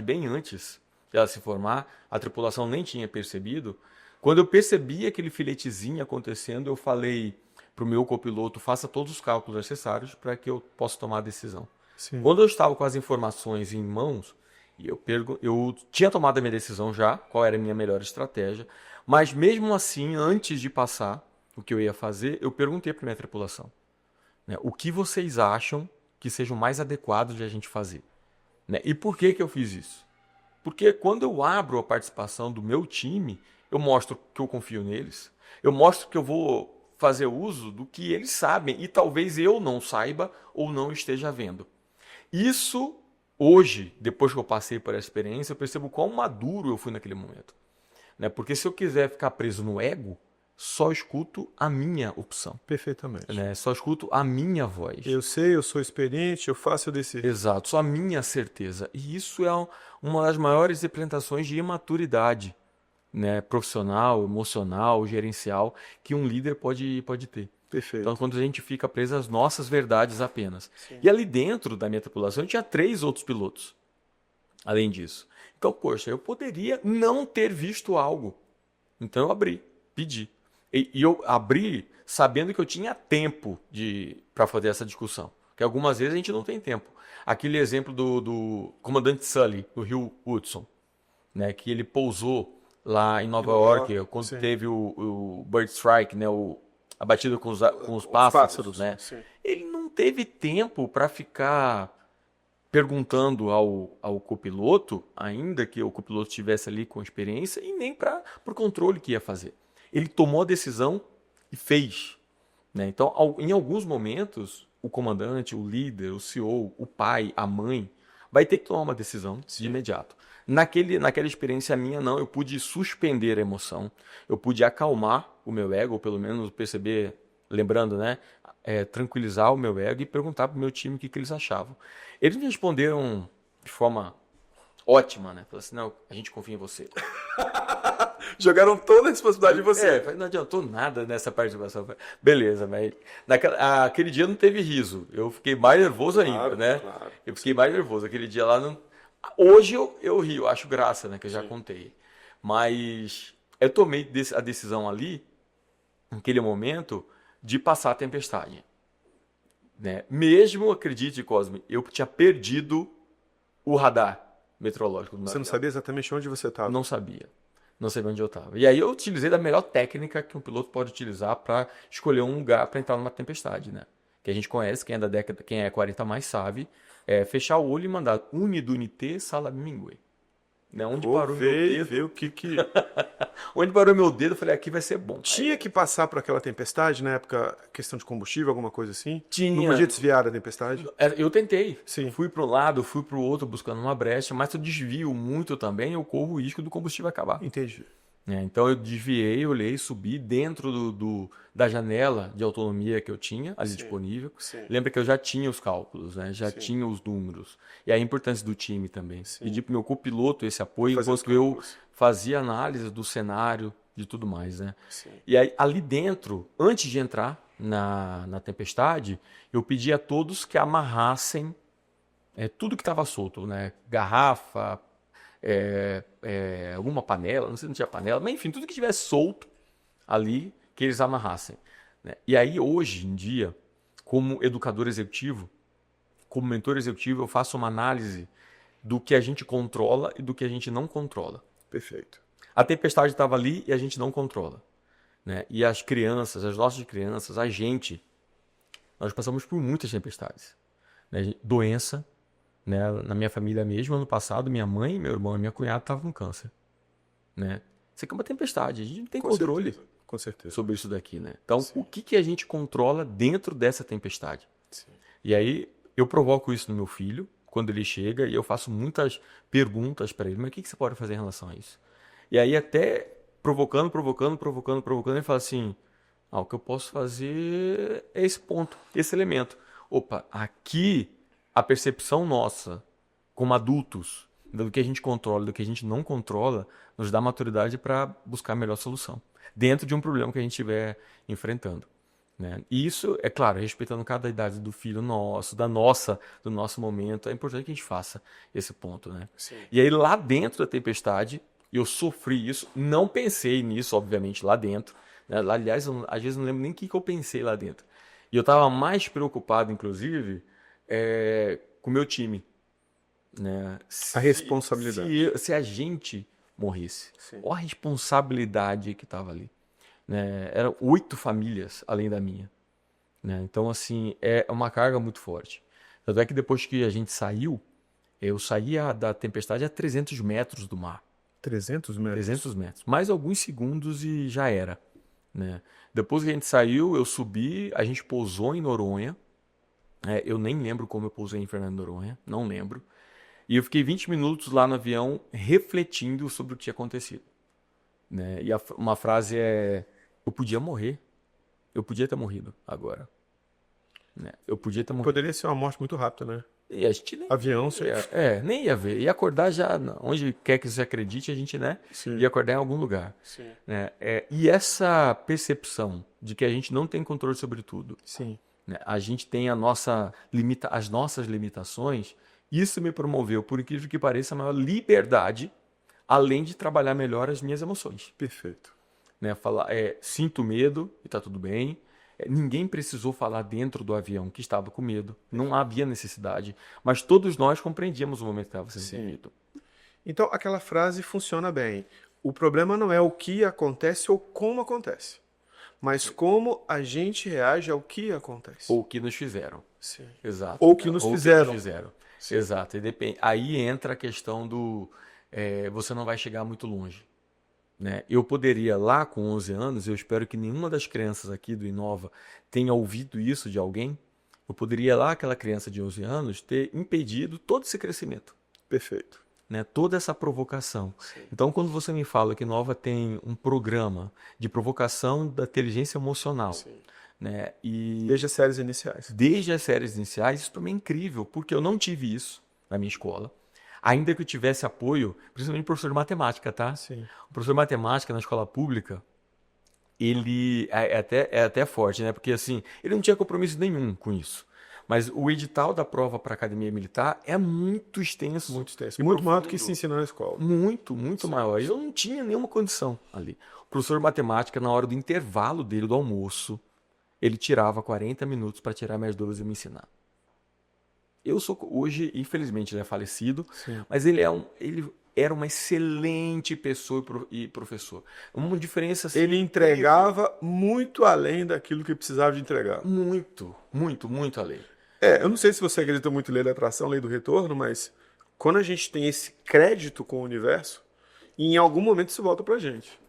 bem antes de ela se formar, a tripulação nem tinha percebido. Quando eu percebi aquele filetezinho acontecendo, eu falei para o meu copiloto, faça todos os cálculos necessários para que eu possa tomar a decisão. Sim. Quando eu estava com as informações em mãos, eu tinha tomado a minha decisão já, qual era a minha melhor estratégia, mas mesmo assim, antes de passar o que eu ia fazer, eu perguntei para a minha tripulação, né, o que vocês acham que seja o mais adequado de a gente fazer? Né? E por que eu fiz isso? Porque quando eu abro a participação do meu time, eu mostro que eu confio neles, eu mostro que eu vou fazer uso do que eles sabem e talvez eu não saiba ou não esteja vendo. Isso, hoje, depois que eu passei por essa experiência, eu percebo quão maduro eu fui naquele momento. Né? Porque se eu quiser ficar preso no ego, só escuto a minha opção. Perfeitamente. Né? Só escuto a minha voz. Eu sei, eu sou experiente, eu faço, eu decido. Exato, só a minha certeza. E isso é uma das maiores representações de imaturidade, né? Profissional, emocional, gerencial, que um líder pode ter. Perfeito. Então, quando a gente fica preso às nossas verdades apenas. Sim. E ali dentro da minha tripulação, tinha 3 outros pilotos, além disso. Então, poxa, eu poderia não ter visto algo. Então, eu abri, pedi. E eu abri sabendo que eu tinha tempo para fazer essa discussão. Porque algumas vezes a gente não tem tempo. Aquele exemplo do comandante Sully, do rio Hudson, né, que ele pousou lá em Nova York, quando sim. teve o Bird Strike, né, a batida com os pássaros, né? Sim. Ele não teve tempo para ficar perguntando ao copiloto, ainda que o copiloto estivesse ali com experiência, e nem para o controle que ia fazer. Ele tomou a decisão e fez. Né? Então, em alguns momentos, o comandante, o líder, o CEO, o pai, a mãe, vai ter que tomar uma decisão de imediato. Naquela experiência minha, não, eu pude suspender a emoção, eu pude acalmar o meu ego, ou pelo menos perceber, lembrando, né, tranquilizar o meu ego e perguntar para o meu time o que eles achavam. Eles me responderam de forma ótima, né? Falaram assim, não, a gente confia em você. Jogaram toda a responsabilidade em você. Não adiantou nada nessa participação. Beleza, mas aquele dia não teve riso. Eu fiquei mais nervoso ainda, né? Claro. Eu fiquei mais nervoso. Aquele dia lá não. Hoje eu rio, acho graça, né? Que eu já contei. Mas eu tomei a decisão ali, naquele momento, de passar a tempestade. Né? Mesmo, acredite, Cosme, eu tinha perdido o radar meteorológico do Você não avião. sabia exatamente onde você estava? Não sabia. Não sabia onde eu estava. E aí eu utilizei da melhor técnica que um piloto pode utilizar para escolher um lugar para entrar numa tempestade, né? Que a gente conhece, quem é da década, quem é 40 mais sabe, fechar o olho e mandar unidunité salamingue. Né? Onde parou meu dedo? Ver o que Onde parou meu dedo, eu falei, aqui vai ser bom. Tinha que passar por aquela tempestade, na época, questão de combustível, alguma coisa assim? Tinha. Não podia desviar da tempestade? Eu tentei. Sim. Fui para um lado, fui para o outro buscando uma brecha, mas se eu desvio muito também, eu corro o risco do combustível acabar. Entendi. Então eu desviei, olhei, subi dentro da janela de autonomia que eu tinha ali disponível. Sim. Lembra que eu já tinha os cálculos, né? Já tinha os números. E a importância do time também. Pedi para o meu copiloto esse apoio, enquanto eu fazia análise do cenário, de tudo mais. Né? Sim. E aí, ali dentro, antes de entrar na tempestade, eu pedi a todos que amarrassem tudo que estava solto, né? Garrafa, alguma panela, não sei se não tinha panela, mas enfim, tudo que tivesse solto ali, que eles amarrassem. Né? E aí, hoje em dia, como educador executivo, como mentor executivo, eu faço uma análise do que a gente controla e do que a gente não controla. Perfeito. A tempestade estava ali e a gente não controla. Né? E as crianças, as nossas crianças, a gente, nós passamos por muitas tempestades. Né? Doença, né? Na minha família mesmo, ano passado, minha mãe, meu irmão e minha cunhada estavam com câncer. Né? Isso aqui é uma tempestade, a gente não tem controle Com certeza. sobre isso daqui. Né? Então, o que a gente controla dentro dessa tempestade? Sim. E aí, eu provoco isso no meu filho, quando ele chega, e eu faço muitas perguntas para ele. Mas o que você pode fazer em relação a isso? E aí, até provocando, ele fala assim, o que eu posso fazer é esse ponto, esse elemento. Opa, aqui a percepção nossa, como adultos, do que a gente controla e do que a gente não controla, nos dá maturidade para buscar a melhor solução, dentro de um problema que a gente estiver enfrentando. Né? E isso, é claro, respeitando cada idade do filho nosso, do nosso momento, é importante que a gente faça esse ponto. Né? E aí, lá dentro da tempestade, eu sofri isso, não pensei nisso, obviamente, lá dentro. Né? Aliás, às vezes não lembro nem o que eu pensei lá dentro. E eu estava mais preocupado, inclusive, com o meu time. Né? A responsabilidade. Se a gente morresse. Olha a responsabilidade que estava ali. Né? Eram 8 famílias além da minha. Né? Então, assim, é uma carga muito forte. Tanto é que depois que a gente saiu, eu saía da tempestade a 300 metros do mar. 300 metros? 300 metros. Mais alguns segundos e já era. né? Depois que a gente saiu, eu subi, a gente pousou em Noronha. Eu nem lembro como eu pousei em Fernando de Noronha, não lembro. E eu fiquei 20 minutos lá no avião refletindo sobre o que tinha acontecido, né? E uma frase é: eu podia morrer, eu podia ter morrido agora, né? Eu podia ter morrido. Poderia ser uma morte muito rápida, né? E a gente nem Avião, você... nem ia ver. Ia acordar já, onde quer que você acredite, a gente, né, Sim, ia acordar em algum lugar, sim, né? E essa percepção de que a gente não tem controle sobre tudo, sim. né? A gente tem as nossas limitações. Isso me promoveu, por incrível que pareça, a maior liberdade, além de trabalhar melhor as minhas emoções, Perfeito. né? Falar, sinto medo e tá tudo bem. Ninguém precisou falar dentro do avião que estava com medo. Não havia necessidade. Mas todos nós compreendíamos o momento que estava sendo Sim. vivido. Então, aquela frase funciona bem. O problema não é o que acontece ou como acontece, mas como a gente reage ao que acontece. Ou o que nos fizeram. Sim. Exato. Ou o que nos Ou o que fizeram. nos fizeram. Sim. Exato. E aí entra a questão do você não vai chegar muito longe, né? Eu poderia lá com 11 anos, eu espero que nenhuma das crianças aqui do Inova tenha ouvido isso de alguém. Eu poderia lá, aquela criança de 11 anos, ter impedido todo esse crescimento, Perfeito. né? Toda essa provocação. Sim. Então, quando você me fala que Inova tem um programa de provocação da inteligência emocional, Sim. né? E Desde as séries iniciais. desde as séries iniciais, isso também é incrível, porque eu não tive isso na minha escola. Ainda que eu tivesse apoio, principalmente professor de matemática, tá? Sim. O professor de matemática na escola pública, ele é até forte, né? Porque assim, ele não tinha compromisso nenhum com isso. Mas o edital da prova para a Academia Militar é muito extenso. Muito extenso. E muito maior do que se profundo. ensina na escola. Muito, muito maior. E eu não tinha nenhuma condição ali. O professor de matemática, na hora do intervalo dele, do almoço, ele tirava 40 minutos para tirar minhas dúvidas e me ensinar. Eu sou hoje, infelizmente, ele é falecido, Sim. mas ele era uma excelente pessoa e professor. Uma diferença assim, Ele entregava muito além daquilo que precisava de entregar. muito, muito, muito além. Eu não sei se você acredita muito em lei da atração, lei do retorno, mas quando a gente tem esse crédito com o universo, em algum momento isso volta pra gente.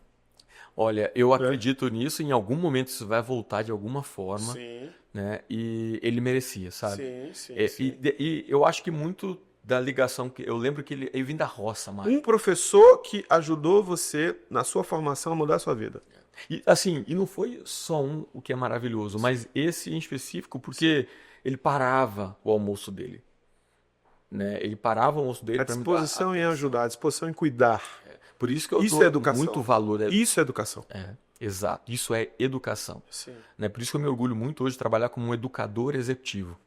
Olha, eu Né? acredito nisso, em algum momento isso vai voltar de alguma forma, Sim, né? E ele merecia, sabe? sim, sim. E eu acho que muito da ligação que eu lembro que ele vim da roça, Mário. Um professor que ajudou você na sua formação a mudar a sua vida. E assim, e não foi só o que é maravilhoso, mas esse em específico, porque ele parava o almoço dele, né? Ele parava o almoço dele A para me disposição em ajudar, a disposição em cuidar. Por isso que eu Isso é dou educação. muito valor. Isso é educação. Exato. Isso é educação. Sim. Né? Por isso que eu me orgulho muito hoje de trabalhar como um educador executivo.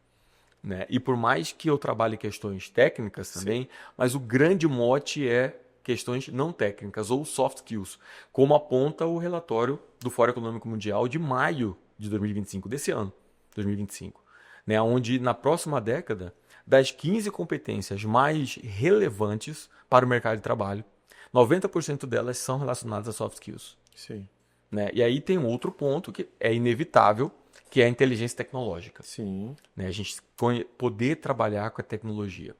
Né? E por mais que eu trabalhe questões técnicas também, mas o grande mote é questões não técnicas ou soft skills, como aponta o relatório do Fórum Econômico Mundial de maio de 2025, desse ano, 2025, né? Onde na próxima década, das 15 competências mais relevantes para o mercado de trabalho, 90% delas são relacionadas a soft skills. Sim. Né? E aí tem um outro ponto que é inevitável, que é a inteligência tecnológica. Sim. Né? A gente poder trabalhar com a tecnologia.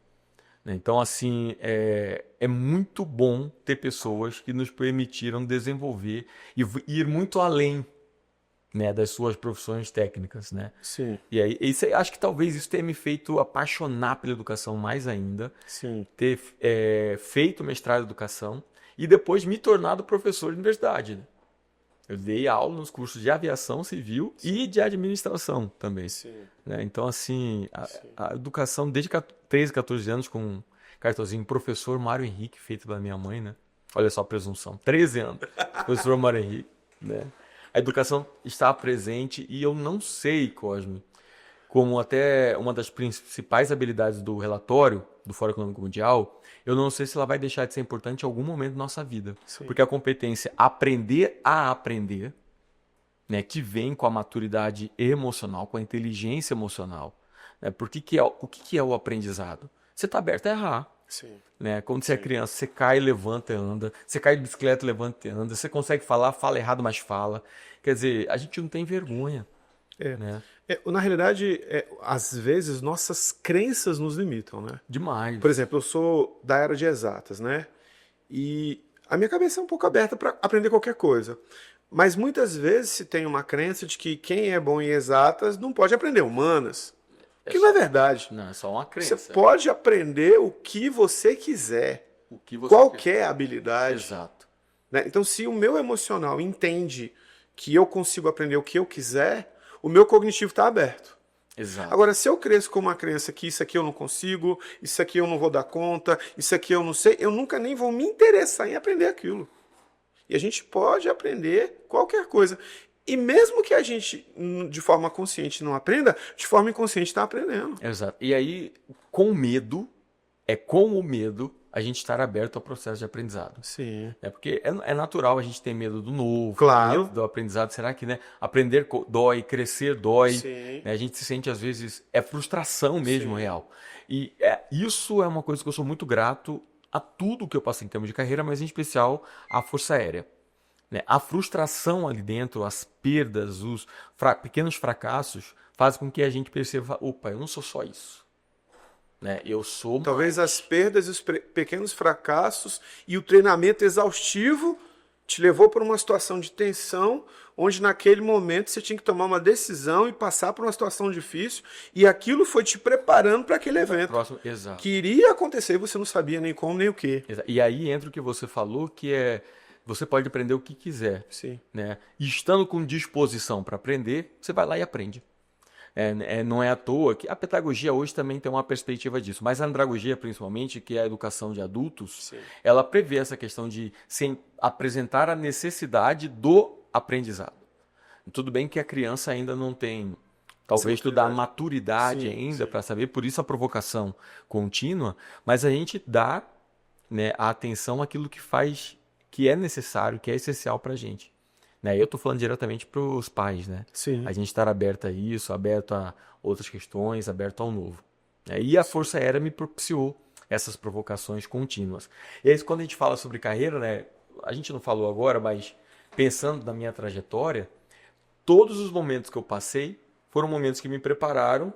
Né? Então, assim, é muito bom ter pessoas que nos permitiram desenvolver e ir muito além, né, das suas profissões técnicas. Né? Sim. E aí, acho que talvez isso tenha me feito apaixonar pela educação mais ainda, Sim. ter feito mestrado em educação e depois me tornado professor de universidade. Né? Eu dei aula nos cursos de aviação civil e de administração também. Sim. Né? Então, assim, a educação desde 13, 14 anos com cartãozinho professor Mário Henrique, feito pela minha mãe, né? Olha só a presunção, 13 anos, professor Mário Henrique, né? A educação está presente e eu não sei, Cosme, como até uma das principais habilidades do relatório do Fórum Econômico Mundial, eu não sei se ela vai deixar de ser importante em algum momento da nossa vida. Sim. Porque a competência aprender a aprender, né, que vem com a maturidade emocional, com a inteligência emocional. Né? O que é o aprendizado? Você está aberto a errar. Sim. Né? Quando você é criança, você cai, levanta e anda. Você cai de bicicleta, levanta e anda. Você consegue falar, fala errado, mas fala. Quer dizer, a gente não tem vergonha. Né? Na realidade, às vezes nossas crenças nos limitam, né? Demais. Por exemplo, eu sou da era de exatas, né? E a minha cabeça é um pouco aberta para aprender qualquer coisa. Mas muitas vezes se tem uma crença de que quem é bom em exatas não pode aprender humanas. O que não é verdade. Não, é só uma Você crença. pode aprender o que você quiser, O que você quer. qualquer habilidade. Exato. Né? Então, se o meu emocional entende que eu consigo aprender o que eu quiser, o meu cognitivo está aberto. Exato. Agora, se eu cresço com uma crença que isso aqui eu não consigo, isso aqui eu não vou dar conta, isso aqui eu não sei, eu nunca nem vou me interessar em aprender aquilo. E a gente pode aprender qualquer coisa. E mesmo que a gente, de forma consciente, não aprenda, de forma inconsciente está aprendendo. Exato. E aí, com o medo a gente estar aberto ao processo de aprendizado. Sim. É porque é natural a gente ter medo do novo, Claro. medo do aprendizado. Será que, né, aprender dói, crescer dói? Sim. Né, a gente se sente, às vezes, frustração mesmo, Sim. real. E isso é uma coisa que eu sou muito grato a tudo que eu passei em termos de carreira, mas em especial à Força Aérea. Né? A frustração ali dentro, as perdas, os pequenos fracassos, fazem com que a gente perceba, opa, eu não sou só isso. Né? Eu sou Talvez mais. as perdas e os pequenos fracassos e o treinamento exaustivo te levou para uma situação de tensão, onde naquele momento você tinha que tomar uma decisão e passar por uma situação difícil, e aquilo foi te preparando para aquele evento. Próximo, exato. Que iria acontecer e você não sabia nem como nem o que. E aí entra o que você falou, que é você pode aprender o que quiser. Sim. Né? E estando com disposição para aprender, você vai lá e aprende. Não é à toa que a pedagogia hoje também tem uma perspectiva disso, mas a andragogia, principalmente, que é a educação de adultos, Sim. ela prevê essa questão de apresentar a necessidade do aprendizado. Tudo bem que a criança ainda não tem, talvez, toda a maturidade ainda para saber, por isso a provocação contínua, mas a gente dá, né, a atenção àquilo que faz, que é necessário, que é essencial para a gente. Né? Eu estou falando diretamente para os pais, né? Sim. A gente estar aberto a isso, aberto a outras questões, aberto ao novo. E a Força Aérea me propiciou essas provocações contínuas. E aí, quando a gente fala sobre carreira, né? A gente não falou agora, mas pensando na minha trajetória, todos os momentos que eu passei foram momentos que me prepararam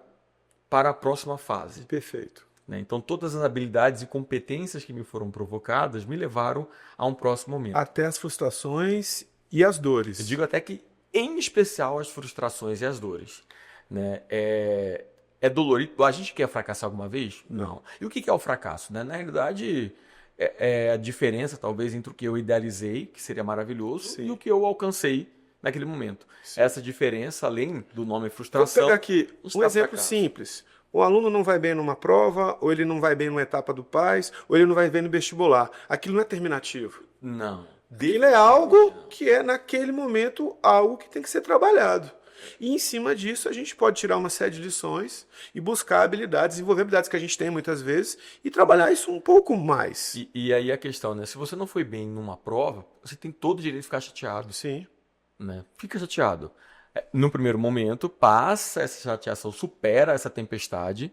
para a próxima fase. Perfeito. Né? Então, todas as habilidades e competências que me foram provocadas me levaram a um próximo momento. Até as frustrações e as dores. Eu digo até que, em especial, as frustrações e as dores. Né? É dolorido. A gente quer fracassar alguma vez? Não. E o que é o fracasso? Né? Na realidade, é a diferença, talvez, entre o que eu idealizei, que seria maravilhoso, Sim. e o que eu alcancei naquele momento. Sim. Essa diferença, além do nome frustração... Vou pegar aqui um exemplo simples. O aluno não vai bem numa prova, ou ele não vai bem numa etapa do PAS, ou ele não vai bem no vestibular. Aquilo não é terminativo. Não. Aquilo é algo que é, naquele momento, algo que tem que ser trabalhado. E em cima disso, a gente pode tirar uma série de lições e buscar habilidades, desenvolver habilidades que a gente tem muitas vezes e trabalhar isso um pouco mais. E aí a questão, né? Se você não foi bem numa prova, você tem todo o direito de ficar chateado. Sim. Né? Fica chateado. No primeiro momento, passa essa chateação, supera essa tempestade.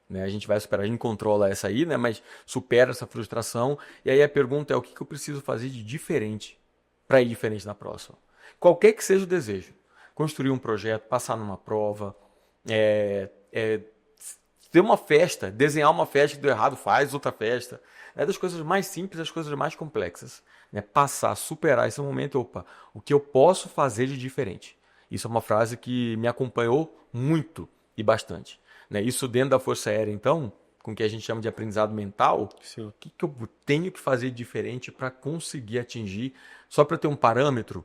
Né? A gente vai superar, a gente controla essa aí, né? Mas supera essa frustração. E aí a pergunta é o que eu preciso fazer de diferente para ir diferente na próxima. Qualquer que seja o desejo. Construir um projeto, passar numa prova, ter uma festa, desenhar uma festa que deu errado, faz outra festa. É das coisas mais simples às coisas mais complexas. Né? Passar, superar esse momento, o que eu posso fazer de diferente? Isso é uma frase que me acompanhou muito e bastante. Né? Isso dentro da Força Aérea, então, com o que a gente chama de aprendizado mental, Sim. o que eu tenho que fazer de diferente para conseguir atingir, só para ter um parâmetro,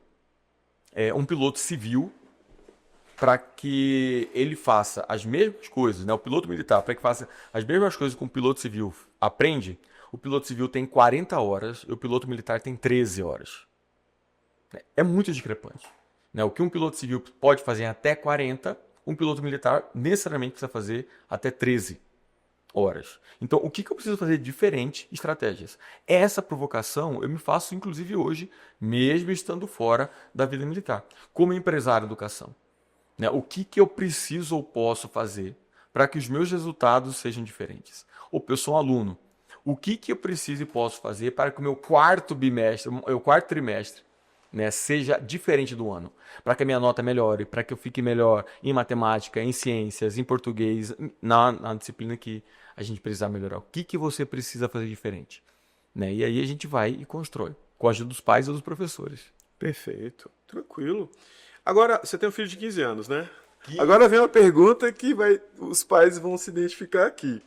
um piloto civil, para que ele faça as mesmas coisas, né? O piloto militar, para que faça as mesmas coisas que o piloto civil aprende, o piloto civil tem 40 horas e o piloto militar tem 13 horas. É muito discrepante. Né? O que um piloto civil pode fazer em até 40, um piloto militar necessariamente precisa fazer até 13 horas. Então, o que eu preciso fazer de diferente? Estratégias. Essa provocação eu me faço, inclusive, hoje, mesmo estando fora da vida militar. Como empresário de educação. Né? O que eu preciso ou posso fazer para que os meus resultados sejam diferentes? Ou eu sou um aluno. O que eu preciso e posso fazer para que o meu quarto trimestre, né, seja diferente do ano, para que a minha nota melhore, para que eu fique melhor em matemática, em ciências, em português, na disciplina que a gente precisa melhorar. O que você precisa fazer diferente? Né? E aí a gente vai e constrói, com a ajuda dos pais ou dos professores. Perfeito. Tranquilo. Agora, você tem um filho de 15 anos, né? Agora vem uma pergunta que os pais vão se identificar aqui.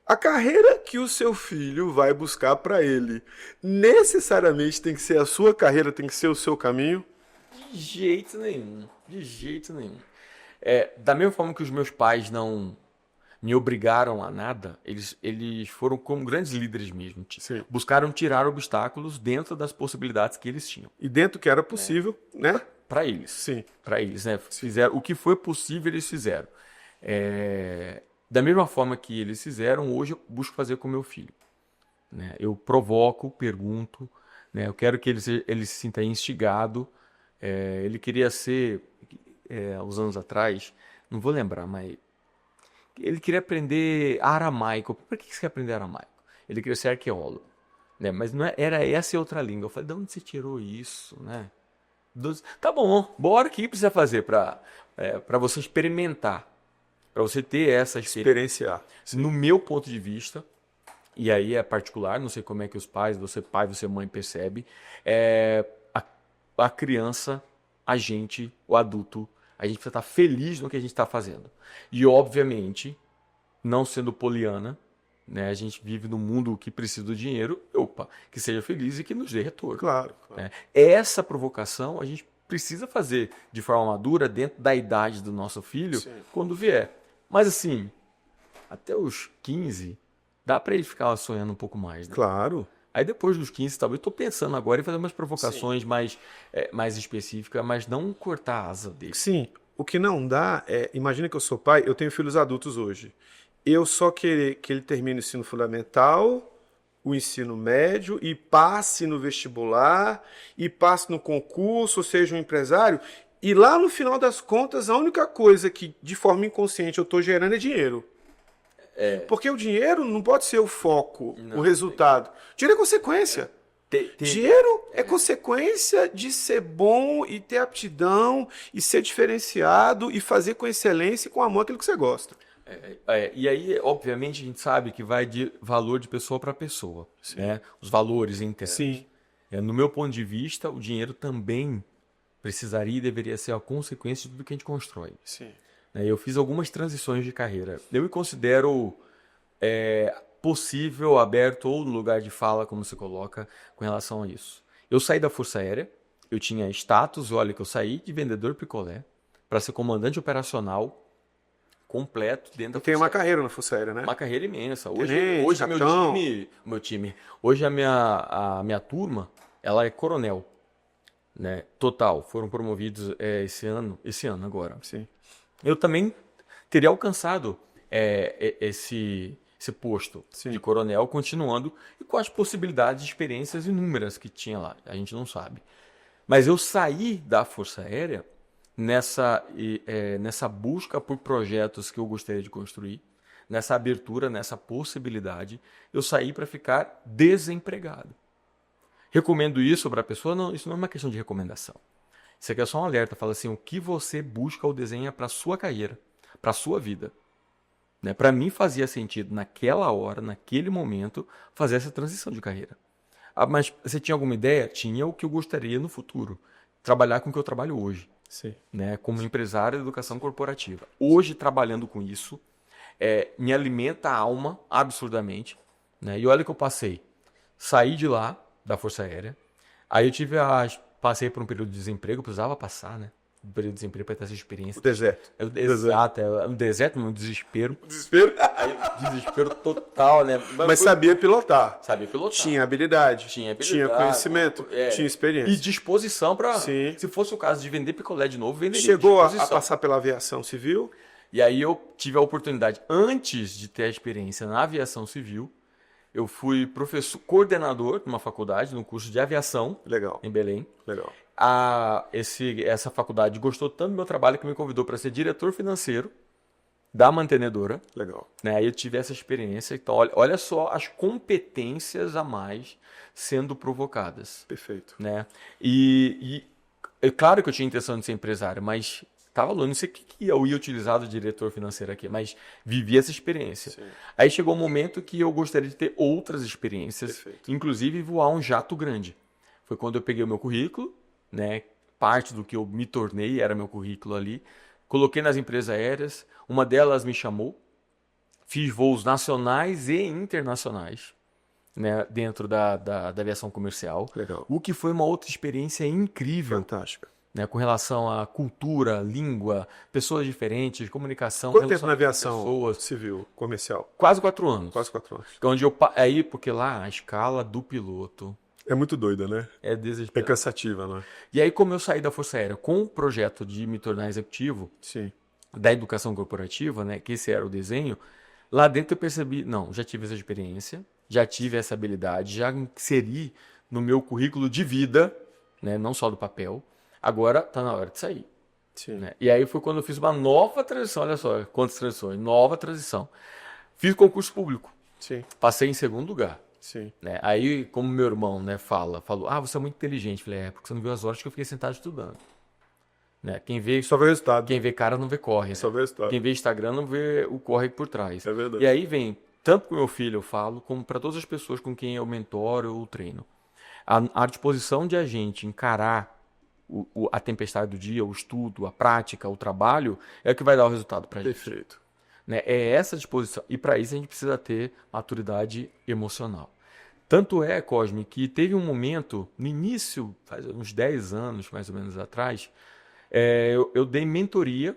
A carreira que o seu filho vai buscar para ele, necessariamente tem que ser a sua carreira, tem que ser o seu caminho? De jeito nenhum. De jeito nenhum. Da mesma forma que os meus pais não me obrigaram a nada, eles foram como grandes líderes mesmo. Sim. Buscaram tirar obstáculos dentro das possibilidades que eles tinham. E dentro que era possível, né? Para eles. Sim. Para eles, né? Fizeram o que foi possível, eles fizeram. Da mesma forma que eles fizeram, hoje eu busco fazer com meu filho. Né? Eu provoco, pergunto, né? Eu quero que ele se sinta instigado. Ele queria ser, uns anos atrás, não vou lembrar, mas ele queria aprender aramaico. Por que você quer aprender aramaico? Ele queria ser arqueólogo. Né? Mas não era essa outra língua. Eu falei, de onde você tirou isso? Né? Tá bom, bora, o que precisa fazer para você experimentar? Para você ter essa experiência. Experienciar. No meu ponto de vista, e aí é particular, não sei como é que os pais, você pai, você mãe percebe, a criança, a gente, o adulto, a gente precisa estar feliz no que a gente está fazendo. E, obviamente, não sendo poliana, né, a gente vive num mundo que precisa do dinheiro, que seja feliz e que nos dê retorno. Claro. Né? Essa provocação a gente precisa fazer de forma madura dentro da idade do nosso filho, sim, quando vier. Mas assim, até os 15, dá para ele ficar sonhando um pouco mais. Né? Claro. Aí depois dos 15, talvez, eu estou pensando agora em fazer umas provocações mais específicas, mas não cortar a asa dele. Sim, o que não dá imagina que eu sou pai, eu tenho filhos adultos hoje. Eu só querer que ele termine o ensino fundamental, o ensino médio e passe no vestibular, e passe no concurso, ou seja, um empresário, e lá no final das contas a única coisa que de forma inconsciente eu estou gerando é dinheiro. Porque o dinheiro não pode ser o foco, o resultado. Dinheiro é consequência. Dinheiro é consequência de ser bom e ter aptidão e ser diferenciado e fazer com excelência e com amor aquilo que você gosta. E aí, obviamente, a gente sabe que vai de valor de pessoa para pessoa, né? Os valores internos. Sim. No meu ponto de vista, o dinheiro também precisaria e deveria ser a consequência de tudo que a gente constrói. Sim. Eu fiz algumas transições de carreira. Eu me considero possível, aberto ou no lugar de fala, como se coloca, com relação a isso. Eu saí da Força Aérea, eu tinha status, olha que eu saí de vendedor picolé para ser comandante operacional completo dentro da Tem Força uma carreira na Força Aérea, né? Uma carreira imensa. Tenente, Hoje capitão. meu time, hoje a minha turma, ela é coronel, né? Total, foram promovidos esse ano agora. Sim. Eu também teria alcançado esse posto Sim. de coronel, continuando e com as possibilidades de experiências inúmeras que tinha lá. A gente não sabe. Mas eu saí da Força Aérea nessa busca por projetos que eu gostaria de construir, nessa abertura, nessa possibilidade. Eu saí para ficar desempregado. Recomendo isso para a pessoa? Não, isso não é uma questão de recomendação. Isso aqui é só um alerta. Fala assim, o que você busca ou desenha para a sua carreira, para a sua vida. Né? Para mim fazia sentido, naquela hora, naquele momento, fazer essa transição de carreira. Mas você tinha alguma ideia? Tinha o que eu gostaria no futuro. Trabalhar com o que eu trabalho hoje. Sim. Né? Como empresário de educação corporativa. Hoje, trabalhando com isso, me alimenta a alma absurdamente. Né? E olha que eu passei. Saí de lá, da Força Aérea. Aí eu passei por um período de desemprego, precisava passar, né? Um período de desemprego para ter essa experiência. O deserto. Exato, um deserto, um desespero. Desespero? Aí, desespero total, né? Mas sabia pilotar. Sabia pilotar. Tinha habilidade. Tinha conhecimento. Tinha experiência. E disposição para, Sim. Se fosse o caso de vender picolé de novo, venderia. Chegou a passar pela aviação civil? E aí eu tive a oportunidade, antes de ter a experiência na aviação civil, eu fui coordenador de uma faculdade, no curso de aviação. Legal. Em Belém. Legal. Essa faculdade gostou tanto do meu trabalho que me convidou para ser diretor financeiro da mantenedora. Legal. Né? Aí eu tive essa experiência. Então, olha só as competências a mais sendo provocadas. Perfeito. Né? E é claro que eu tinha intenção de ser empresário, mas estava longe. Não sei o que eu ia utilizar do diretor financeiro aqui, mas vivi essa experiência. Sim. Aí chegou um momento que eu gostaria de ter outras experiências, Perfeito. Inclusive voar um jato grande. Foi quando eu peguei o meu currículo, né? parte do que eu me tornei, era meu currículo ali. Coloquei nas empresas aéreas, uma delas me chamou, fiz voos nacionais e internacionais, né, dentro da aviação comercial, Legal. o que foi uma outra experiência incrível, Fantástico. né, com relação à cultura, língua, pessoas diferentes, comunicação, Quanto tempo na relacionamento com aviação pessoas. civil, comercial? Quase 4 anos. Quase 4 anos. Aí, porque lá a escala do piloto É muito doida, né? é É desesperadora. cansativa, né? E aí, como eu saí da Força Aérea com o projeto de me tornar executivo Sim. da educação corporativa, né, que esse era o desenho, lá dentro eu percebi, não, já tive essa experiência, já tive essa habilidade, já inseri no meu currículo de vida, né, não só do papel, agora tá na hora de sair. Sim. Né? E aí foi quando eu fiz uma nova transição, olha só, quantas transições, nova transição. Fiz concurso público, Sim. passei em segundo lugar. Sim. Né? Aí, como meu irmão, né, falou, você é muito inteligente. Falei, porque você não viu as horas que eu fiquei sentado estudando. Né? Só vê o resultado. Quem vê cara não vê corre. Só Né? vê o resultado. Quem vê Instagram não vê o corre por trás. É verdade. E aí vem, tanto com meu filho eu falo, como para todas as pessoas com quem eu mentoro ou treino. A disposição de a gente encarar a tempestade do dia, o estudo, a prática, o trabalho, é o que vai dar o resultado para a gente. Perfeito. Né? É essa disposição. E para isso a gente precisa ter maturidade emocional. Tanto é, Cosme, que teve um momento, no início, faz uns 10 anos mais ou menos atrás, eu dei mentoria,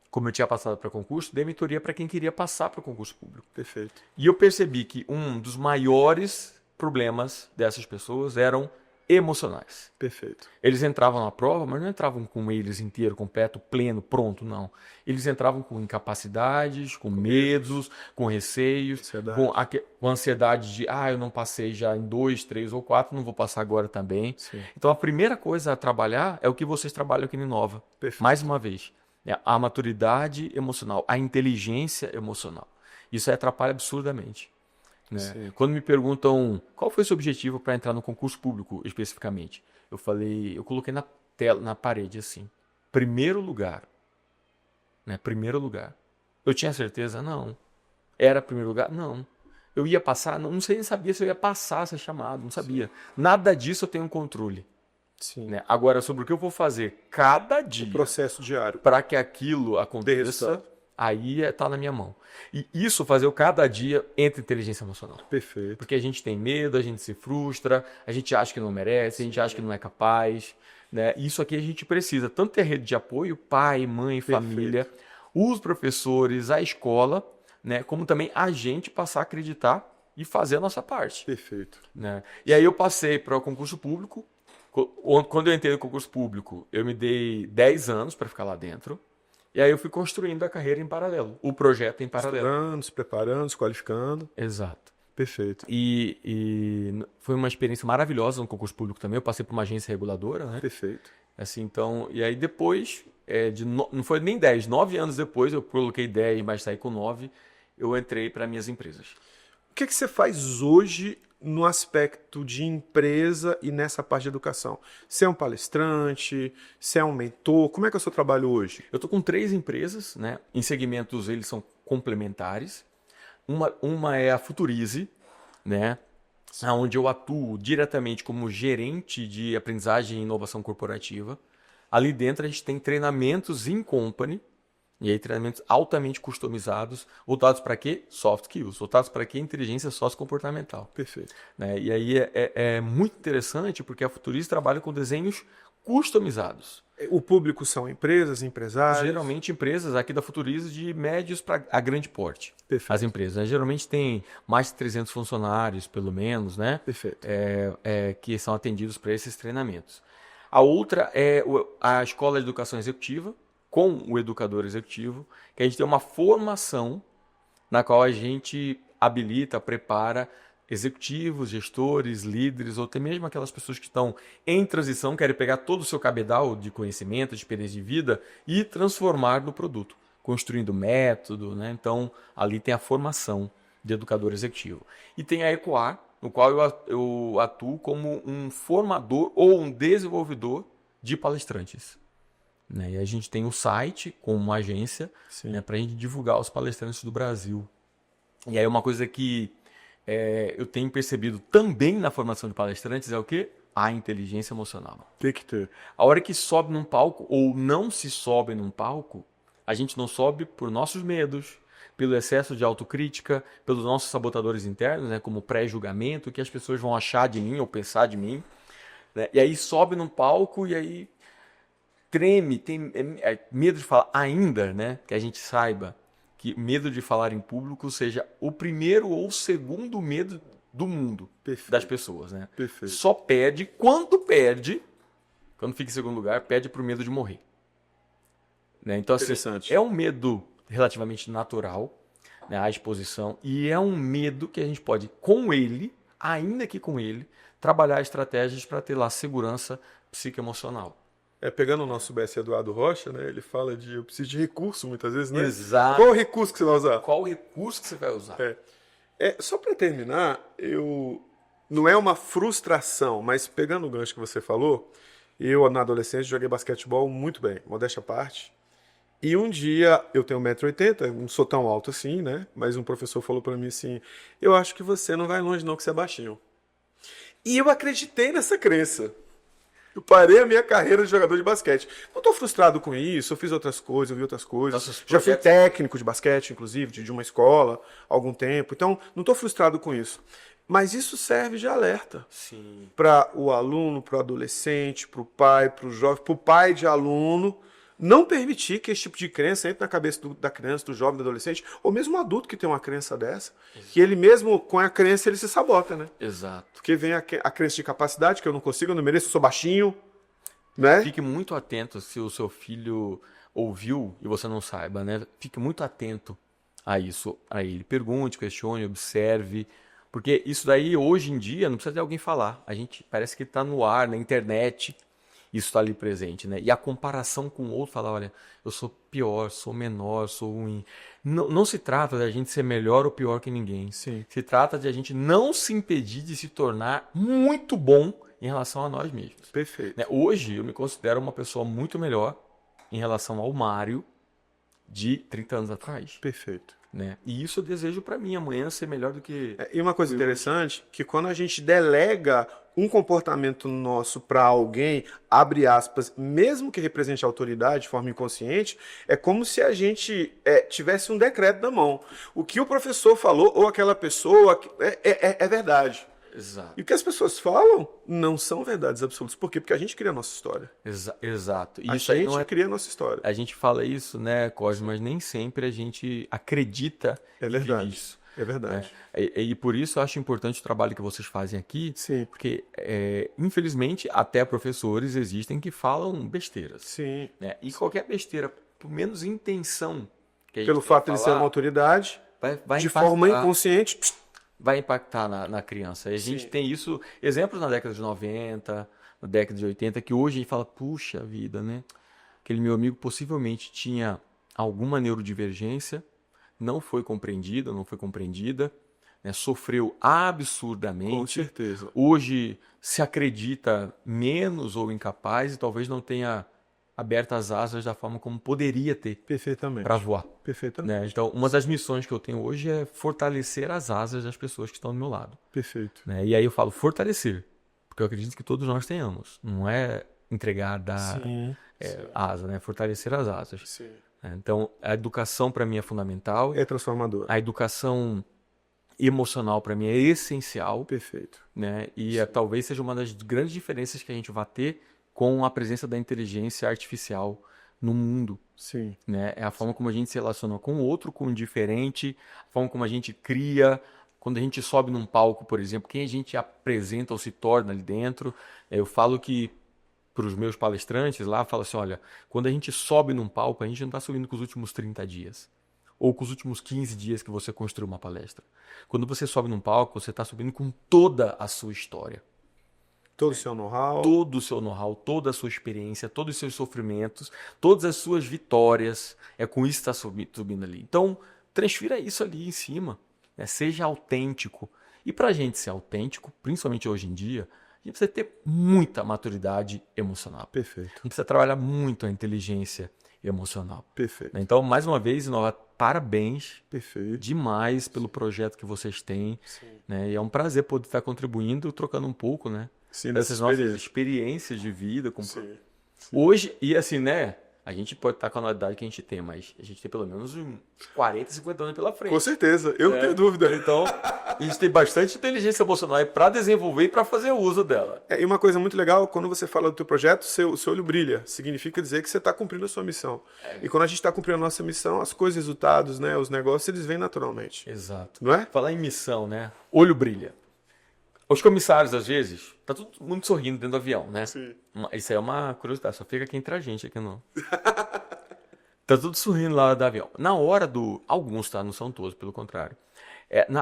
como eu tinha passado para concurso, dei mentoria para quem queria passar para o concurso público. Perfeito. E eu percebi que um dos maiores problemas dessas pessoas eram emocionais. Perfeito. Eles entravam na prova, mas não entravam com eles inteiro, completo, pleno, pronto, não. Eles entravam com incapacidades, com medos, com receios, Ansiedade. com ansiedade de, eu não passei já em 2, 3 ou 4, não vou passar agora também. Sim. Então a primeira coisa a trabalhar é o que vocês trabalham aqui no Inova. Perfeito. Mais uma vez, a maturidade emocional, a inteligência emocional. Isso atrapalha absurdamente. Né? Quando me perguntam qual foi o seu objetivo para entrar no concurso público especificamente, eu coloquei na tela, na parede assim, primeiro lugar. Né? Primeiro lugar. Eu tinha certeza? Não. Era primeiro lugar? Não. Eu ia passar? Não sei, nem sabia se eu ia passar a ser chamado, não sabia. Sim. Nada disso eu tenho controle. Sim. Né? Agora, sobre o que eu vou fazer cada dia, o processo diário, para que aquilo aconteça, aí está na minha mão. E isso fazer o cada dia entre inteligência emocional. Perfeito. Porque a gente tem medo, a gente se frustra, a gente acha que não merece, a gente acha que não é capaz. Né? Isso aqui a gente precisa tanto ter rede de apoio, pai, mãe, família, os professores, a escola, né? Como também a gente passar a acreditar e fazer a nossa parte. Perfeito. Né? E aí eu passei para o concurso público. Quando eu entrei no concurso público, eu me dei 10 anos para ficar lá dentro. E aí eu fui construindo a carreira em paralelo, o projeto em paralelo. Estudando, se preparando, se qualificando. Exato. Perfeito. E foi uma experiência maravilhosa no concurso público também. Eu passei por uma agência reguladora, né? Perfeito. Assim, então, e aí depois, não foi nem 10, 9 anos depois, eu coloquei 10, mas saí com 9, eu entrei para minhas empresas. O que você faz hoje no aspecto de empresa e nessa parte de educação? Você é um palestrante? Você é um mentor? Como é que é o seu trabalho hoje? Eu estou com 3 empresas, né? Em segmentos eles são complementares. Uma é a Futurize, né? Onde eu atuo diretamente como gerente de aprendizagem e inovação corporativa. Ali dentro a gente tem treinamentos in company, e aí treinamentos altamente customizados, voltados para quê? Soft skills, voltados para quê? Inteligência sociocomportamental. Perfeito. Né? E aí é muito interessante porque a Futurize trabalha com desenhos customizados. O público são empresas, empresários? Geralmente empresas aqui da Futurize de médios para a grande porte. Perfeito. As empresas, né? Geralmente tem mais de 300 funcionários, pelo menos, né? Perfeito. Que são atendidos para esses treinamentos. A outra é a Escola de Educação Executiva, com o educador executivo, que a gente tem uma formação na qual a gente habilita, prepara executivos, gestores, líderes, ou até mesmo aquelas pessoas que estão em transição, querem pegar todo o seu cabedal de conhecimento, de experiência de vida e transformar no produto, construindo método, né? Então, ali tem a formação de educador executivo. E tem a Ecoar, no qual eu atuo como um formador ou um desenvolvedor de palestrantes. Né? E a gente tem o site como uma agência, né, para a gente divulgar os palestrantes do Brasil. E aí uma coisa que eu tenho percebido também na formação de palestrantes é o quê? a inteligência emocional. Tem que ter. A hora que sobe num palco ou não se sobe num palco, a gente não sobe por nossos medos, pelo excesso de autocrítica, pelos nossos sabotadores internos, né, como pré-julgamento, o que as pessoas vão achar de mim ou pensar de mim, né? E aí sobe num palco e aí treme, tem medo de falar ainda, né, que a gente saiba que medo de falar em público seja o primeiro ou o segundo medo do mundo, Perfeito. das pessoas, né? Perfeito. Só quando fica em segundo lugar, perde pro medo de morrer. Né? Então, assim, Interessante. é um medo relativamente natural, né, à exposição, e é um medo que a gente pode, com ele, ainda que com ele, trabalhar estratégias para ter lá segurança psicoemocional. Pegando o nosso BS Eduardo Rocha, né? Ele fala de eu preciso de recurso muitas vezes, né? Exato. Qual o recurso que você vai usar? Qual o recurso que você vai usar? Só para terminar, não é uma frustração, mas pegando o gancho que você falou, eu na adolescência joguei basquetebol muito bem, modéstia à parte. E um dia, eu tenho 1,80 m, não sou tão alto assim, né? Mas um professor falou para mim assim, eu acho que você não vai longe não, que você é baixinho. E eu acreditei nessa crença. Eu parei a minha carreira de jogador de basquete. Não estou frustrado com isso, eu fiz outras coisas, eu vi outras coisas. Nossos Já fui projetos- técnico de basquete, inclusive, de uma escola, há algum tempo. Então, não estou frustrado com isso. Mas isso serve de alerta Sim. para o aluno, para o adolescente, para o pai, para o jovem, para o pai de aluno, não permitir que esse tipo de crença entre na cabeça da criança, do jovem, do adolescente, ou mesmo um adulto que tem uma crença dessa, que ele mesmo, com a crença, ele se sabota, né? Exato. Porque vem a crença de capacidade, que eu não consigo, eu não mereço, eu sou baixinho, né? Fique muito atento se o seu filho ouviu e você não saiba, né? Fique muito atento a isso, a ele. Pergunte, questione, observe, porque isso daí hoje em dia não precisa de alguém falar. A gente parece que está no ar, na internet, isso está ali presente, né? E a comparação com o outro, falar, olha, eu sou pior, sou menor, sou ruim. Não se trata de a gente ser melhor ou pior que ninguém. Sim. Se trata de a gente não se impedir de se tornar muito bom em relação a nós mesmos. Perfeito. Né? Hoje eu me considero uma pessoa muito melhor em relação ao Mário de 30 anos atrás. Perfeito. Né? E isso eu desejo para mim amanhã ser melhor do que... E uma coisa interessante, que quando a gente delega um comportamento nosso para alguém, abre aspas, mesmo que represente autoridade de forma inconsciente, é como se a gente tivesse um decreto na mão. O que o professor falou ou aquela pessoa é verdade. Exato. E o que as pessoas falam não são verdades absolutas. Por quê? Porque a gente cria a nossa história. Exato. E A isso aí gente não é... cria a nossa história. A gente fala isso, né, Cosme, mas nem sempre a gente acredita É e vive verdade. isso. É verdade. Né? E por isso eu acho importante o trabalho que vocês fazem aqui, Sim. porque, infelizmente, até professores existem que falam besteiras. Sim. Né? E qualquer besteira, por menos intenção que a gente Pelo tenha fato de ele falar, ser uma autoridade, vai de impactar, forma inconsciente, vai impactar na criança. E a gente Sim. tem isso, exemplos na década de 90, na década de 80, que hoje a gente fala, puxa vida, né? Aquele meu amigo possivelmente tinha alguma neurodivergência, não foi compreendido, não foi compreendida, né? Sofreu com absurdamente. certeza. Hoje se acredita menos ou incapaz e talvez não tenha aberto as asas da forma como poderia ter Perfeitamente. para voar. Perfeitamente. Né? Então, uma das missões que eu tenho hoje é fortalecer as asas das pessoas que estão do meu lado. Perfeito. Né? E aí eu falo fortalecer, porque eu acredito que todos nós tenhamos. Não é entregar, dar Sim. asa, né? Fortalecer as asas. Sim. Né? Então, a educação para mim é fundamental. É transformador. A educação emocional para mim é essencial. Perfeito. Né? E talvez seja uma das grandes diferenças que a gente vai ter com a presença da inteligência artificial no mundo. Sim. Né? É a forma como a gente se relaciona com o outro, com o diferente, a forma como a gente cria. Quando a gente sobe num palco, por exemplo, quem a gente apresenta ou se torna ali dentro. Eu falo que para os meus palestrantes lá, eu falo assim, olha, quando a gente sobe num palco, a gente não está subindo com os últimos 30 dias. Ou com os últimos 15 dias que você construiu uma palestra. Quando você sobe num palco, você está subindo com toda a sua história. Todo o seu know-how. Todo o seu know-how, toda a sua experiência, todos os seus sofrimentos, todas as suas vitórias. É com isso que está subindo ali. Então, transfira isso ali em cima. Né? Seja autêntico. E para a gente ser autêntico, principalmente hoje em dia, a gente precisa ter muita maturidade emocional. Perfeito. A gente precisa trabalhar muito a inteligência emocional. Perfeito. Né? Então, mais uma vez, Inova, parabéns Perfeito. demais pelo projeto que vocês têm. Sim. Né? E é um prazer poder estar contribuindo, trocando um pouco, né? Sim, dessas nossas experiências de vida. Sim. Hoje, e assim, né? A gente pode estar com a idade que a gente tem, mas a gente tem pelo menos uns 40, 50 anos pela frente. Com certeza, eu não tenho dúvida. Então, a gente tem bastante inteligência emocional para desenvolver e para fazer uso dela. E uma coisa muito legal, quando você fala do teu projeto, seu olho brilha. Significa dizer que você está cumprindo a sua missão. E quando a gente está cumprindo a nossa missão, as coisas, resultados, né, os negócios, eles vêm naturalmente. Exato. Não é? Falar em missão, né? Olho brilha. Os comissários, às vezes, tá todo mundo sorrindo dentro do avião, né? Sim. Isso aí é uma curiosidade, só fica aqui entre a gente aqui no... Tá tudo sorrindo lá do avião. Na hora do... Alguns, tá? Não são todos, pelo contrário.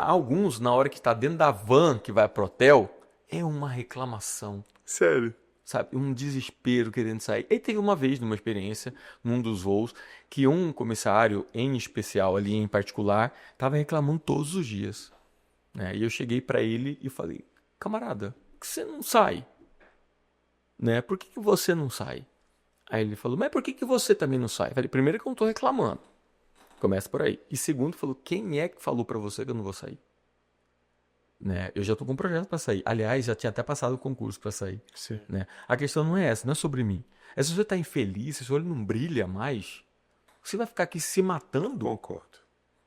Alguns, na hora que tá dentro da van que vai pro hotel, é uma reclamação. Sério? Sabe? Um desespero querendo sair. E teve uma vez, numa experiência, num dos voos, que um comissário, em especial ali, em particular, tava reclamando todos os dias. Né? E eu cheguei para ele e falei, camarada, por que você não sai? Né? Por que você não sai? Aí ele falou, mas por que você também não sai? Eu falei, primeiro que eu não tô reclamando. Começa por aí. E segundo, falou, quem é que falou para você que eu não vou sair? Né? Eu já tô com um projeto para sair. Aliás, já tinha até passado o concurso para sair. Sim. Né? A questão não é essa, não é sobre mim. É se você tá infeliz, se seu olho não brilha mais, você vai ficar aqui se matando. Concordo.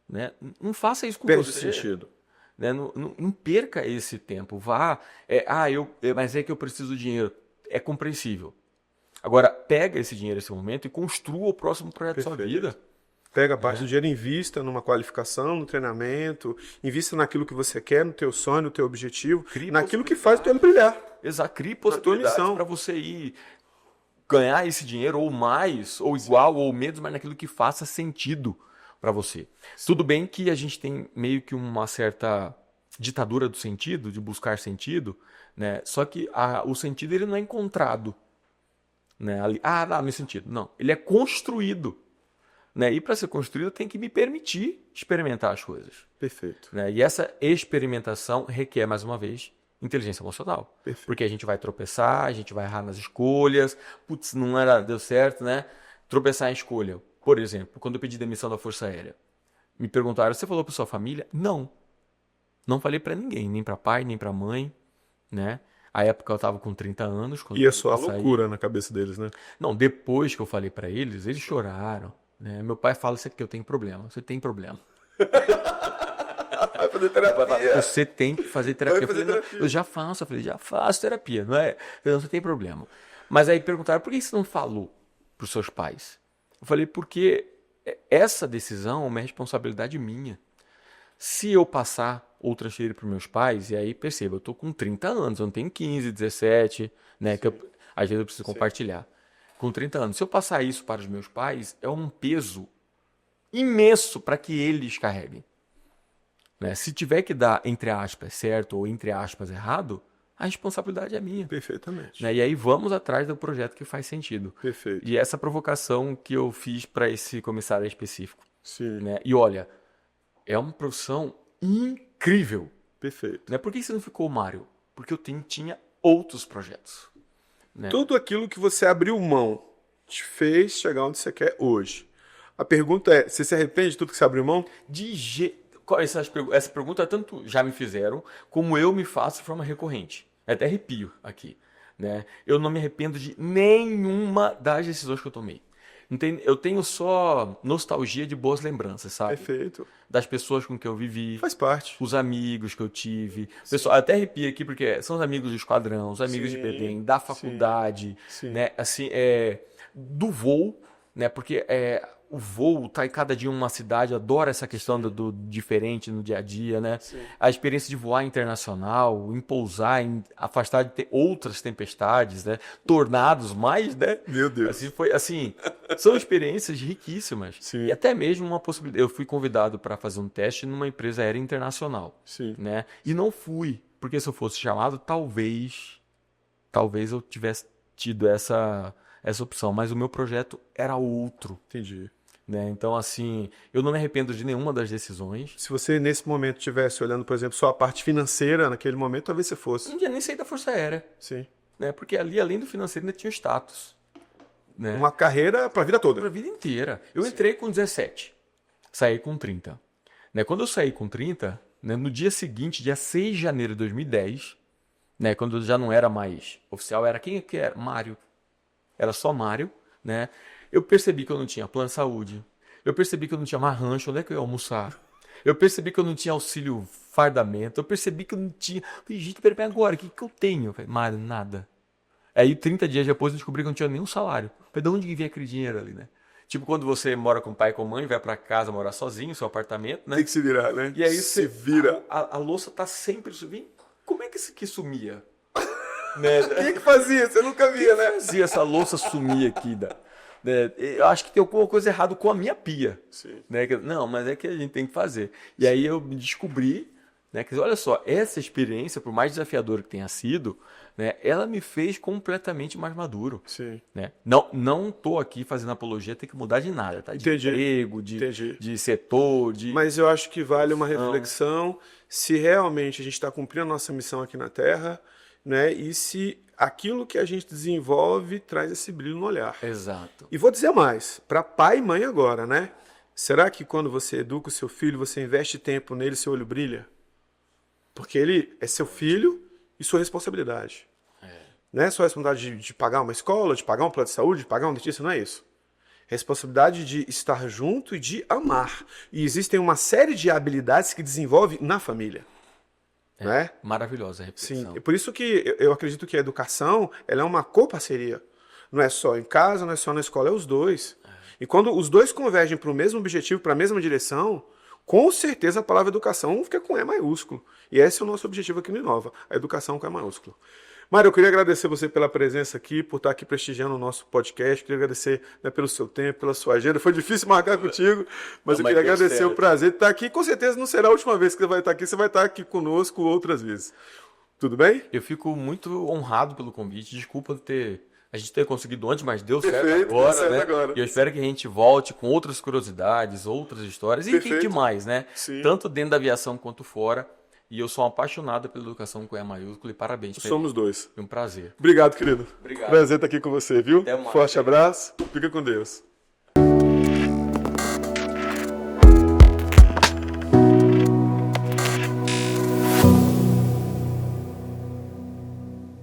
Né? Não faça isso com Perde você. sentido. Né? Não perca esse tempo. Vá. Mas é que eu preciso de dinheiro. É compreensível. Agora, pega esse dinheiro nesse momento e construa o próximo projeto da sua vida. Pega a parte do dinheiro e invista numa qualificação, no treinamento, invista naquilo que você quer, no teu sonho, no teu objetivo, naquilo que faz o teu olho brilhar. Exato, crie possibilidades para você ir ganhar esse dinheiro, ou mais, ou igual, ou menos, mas naquilo que faça sentido para você. Sim. Tudo bem que a gente tem meio que uma certa ditadura do sentido, de buscar sentido, né? Só que o sentido ele não é encontrado. Né? No sentido. Não, ele é construído. Né? E para ser construído tem que me permitir experimentar as coisas. Perfeito. Né? E essa experimentação requer, mais uma vez, inteligência emocional. Perfeito. Porque a gente vai tropeçar, a gente vai errar nas escolhas, putz, deu certo, né? Tropeçar em escolha. Por exemplo, quando eu pedi demissão da Força Aérea, me perguntaram, você falou para sua família? Não. Não falei para ninguém, nem para pai, nem para mãe, né? A época eu estava com 30 anos. E é só a loucura na cabeça deles, né? Não, depois que eu falei para eles, eles choraram. Né? Meu pai fala que eu tenho problema. Você tem problema. Vai fazer terapia. Você tem que fazer terapia. Eu já faço. Eu falei, já faço terapia. Não é? Você tem problema. Mas aí perguntaram, por que você não falou para os seus pais? Eu falei, porque essa decisão é uma responsabilidade minha. Se eu passar ou transferir para os meus pais, e aí perceba, eu estou com 30 anos, eu não tenho 15, 17, né? Que às vezes eu preciso compartilhar. Com 30 anos. Se eu passar isso para os meus pais, é um peso imenso para que eles carreguem. Né? Se tiver que dar, entre aspas, certo ou entre aspas, errado, a responsabilidade é minha. Perfeitamente. Né? E aí vamos atrás do projeto que faz sentido. Perfeito. E essa provocação que eu fiz para esse comissário específico. Sim. Né? E olha, é uma profissão incrível. Perfeito. Né? Por que você não ficou, Mário? Porque eu tinha outros projetos. Né? Tudo aquilo que você abriu mão te fez chegar onde você quer hoje. A pergunta é, você se arrepende de tudo que você abriu mão? Essa pergunta tanto já me fizeram, como eu me faço de forma recorrente. Até arrepio aqui. Né? Eu não me arrependo de nenhuma das decisões que eu tomei. Eu tenho só nostalgia de boas lembranças, sabe? Perfeito. Das pessoas com quem eu vivi. Faz parte. Os amigos que eu tive. Pessoal, até arrepio aqui porque são os amigos do esquadrão, os amigos de Belém, da faculdade, né? Assim, do voo, né? Porque o voo tá em cada dia uma cidade, eu adoro essa questão do diferente no dia a dia, né? Sim. A experiência de voar internacional, em pousar, em afastar de ter outras tempestades, né? Tornados mais, né? Meu Deus. São experiências riquíssimas. Sim. E até mesmo uma possibilidade. Eu fui convidado para fazer um teste numa empresa aérea internacional. Sim. Né? E não fui, porque se eu fosse chamado, talvez eu tivesse tido essa opção. Mas o meu projeto era outro. Entendi. Né? Então, assim, eu não me arrependo de nenhuma das decisões. Se você, nesse momento, estivesse olhando, por exemplo, só a parte financeira naquele momento, talvez você fosse. Não ia nem sair da Força Aérea. Sim. Né? Porque ali, além do financeiro, ainda tinha status. Né? Uma carreira para a vida toda. Para a vida inteira. Eu entrei com 17, saí com 30. Né? Quando eu saí com 30, né, no dia seguinte, dia 6 de janeiro de 2010, né? Quando já não era mais oficial, era quem que era? Mário. Era só Mário, né? Eu percebi que eu não tinha plano de saúde. Eu percebi que eu não tinha mais rancho, onde é que eu ia almoçar? Eu percebi que eu não tinha auxílio fardamento. Eu percebi que eu não tinha... Falei, gente, peraí, agora, o que que eu tenho? Eu falei, Mário, nada. Aí, 30 dias depois, eu descobri que eu não tinha nenhum salário. Falei, de onde que vinha aquele dinheiro ali, né? Tipo, quando você mora com o pai e com a mãe, vai pra casa morar sozinho, seu apartamento, né? Tem que se virar, né? E aí se vira. a louça tá sempre subindo. Como é que isso aqui sumia? Né? Quem é que fazia? Você nunca via, né? Fazia essa louça sumir aqui né? Eu acho que tem alguma coisa errada com a minha pia. Sim. Né? Não, mas é que a gente tem que fazer. E aí eu me descobri, né? Quer dizer, olha só, essa experiência, por mais desafiadora que tenha sido, né? Ela me fez completamente mais maduro. Sim. Né? Não tô aqui fazendo apologia, tem que mudar de nada, tá? De Entendi. emprego, Entendi. de setor, de... Mas eu acho que vale uma reflexão se realmente a gente está cumprindo a nossa missão aqui na Terra, né? E se aquilo que a gente desenvolve traz esse brilho no olhar. Exato. E vou dizer mais, para pai e mãe agora, né? Será que quando você educa o seu filho, você investe tempo nele, seu olho brilha? Porque ele é seu filho e sua responsabilidade. Não é só a responsabilidade de pagar uma escola, de pagar um plano de saúde, de pagar um dentista, não é isso. Responsabilidade de estar junto e de amar. E existem uma série de habilidades que desenvolve na família. Não é? Maravilhosa a Sim, reflexão. é por isso que eu acredito que a educação ela é uma coparceria. Não é só em casa, não é só na escola, é os dois. E quando os dois convergem para o mesmo objetivo, para a mesma direção, com certeza a palavra educação fica com E maiúsculo. E esse é o nosso objetivo aqui no Inova, a educação com E maiúsculo. Mário, eu queria agradecer você pela presença aqui, por estar aqui prestigiando o nosso podcast. Queria agradecer, né, pelo seu tempo, pela sua agenda. Foi difícil marcar contigo, mas eu queria agradecer o prazer de estar aqui. Com certeza não será a última vez que você vai estar aqui conosco outras vezes. Tudo bem? Eu fico muito honrado pelo convite. Desculpa a gente ter conseguido antes, mas deu certo Perfeito, agora, deu certo né? agora. E eu espero que a gente volte com outras curiosidades, outras histórias. E Perfeito. que demais, né? Sim. Tanto dentro da aviação quanto fora. E eu sou um apaixonado pela educação com E maiúsculo e parabéns. Somos dois. Foi um prazer. Prazer. Obrigado, querido. Obrigado. Prazer estar aqui com você, viu? Até mais. Forte abraço. Fica com Deus.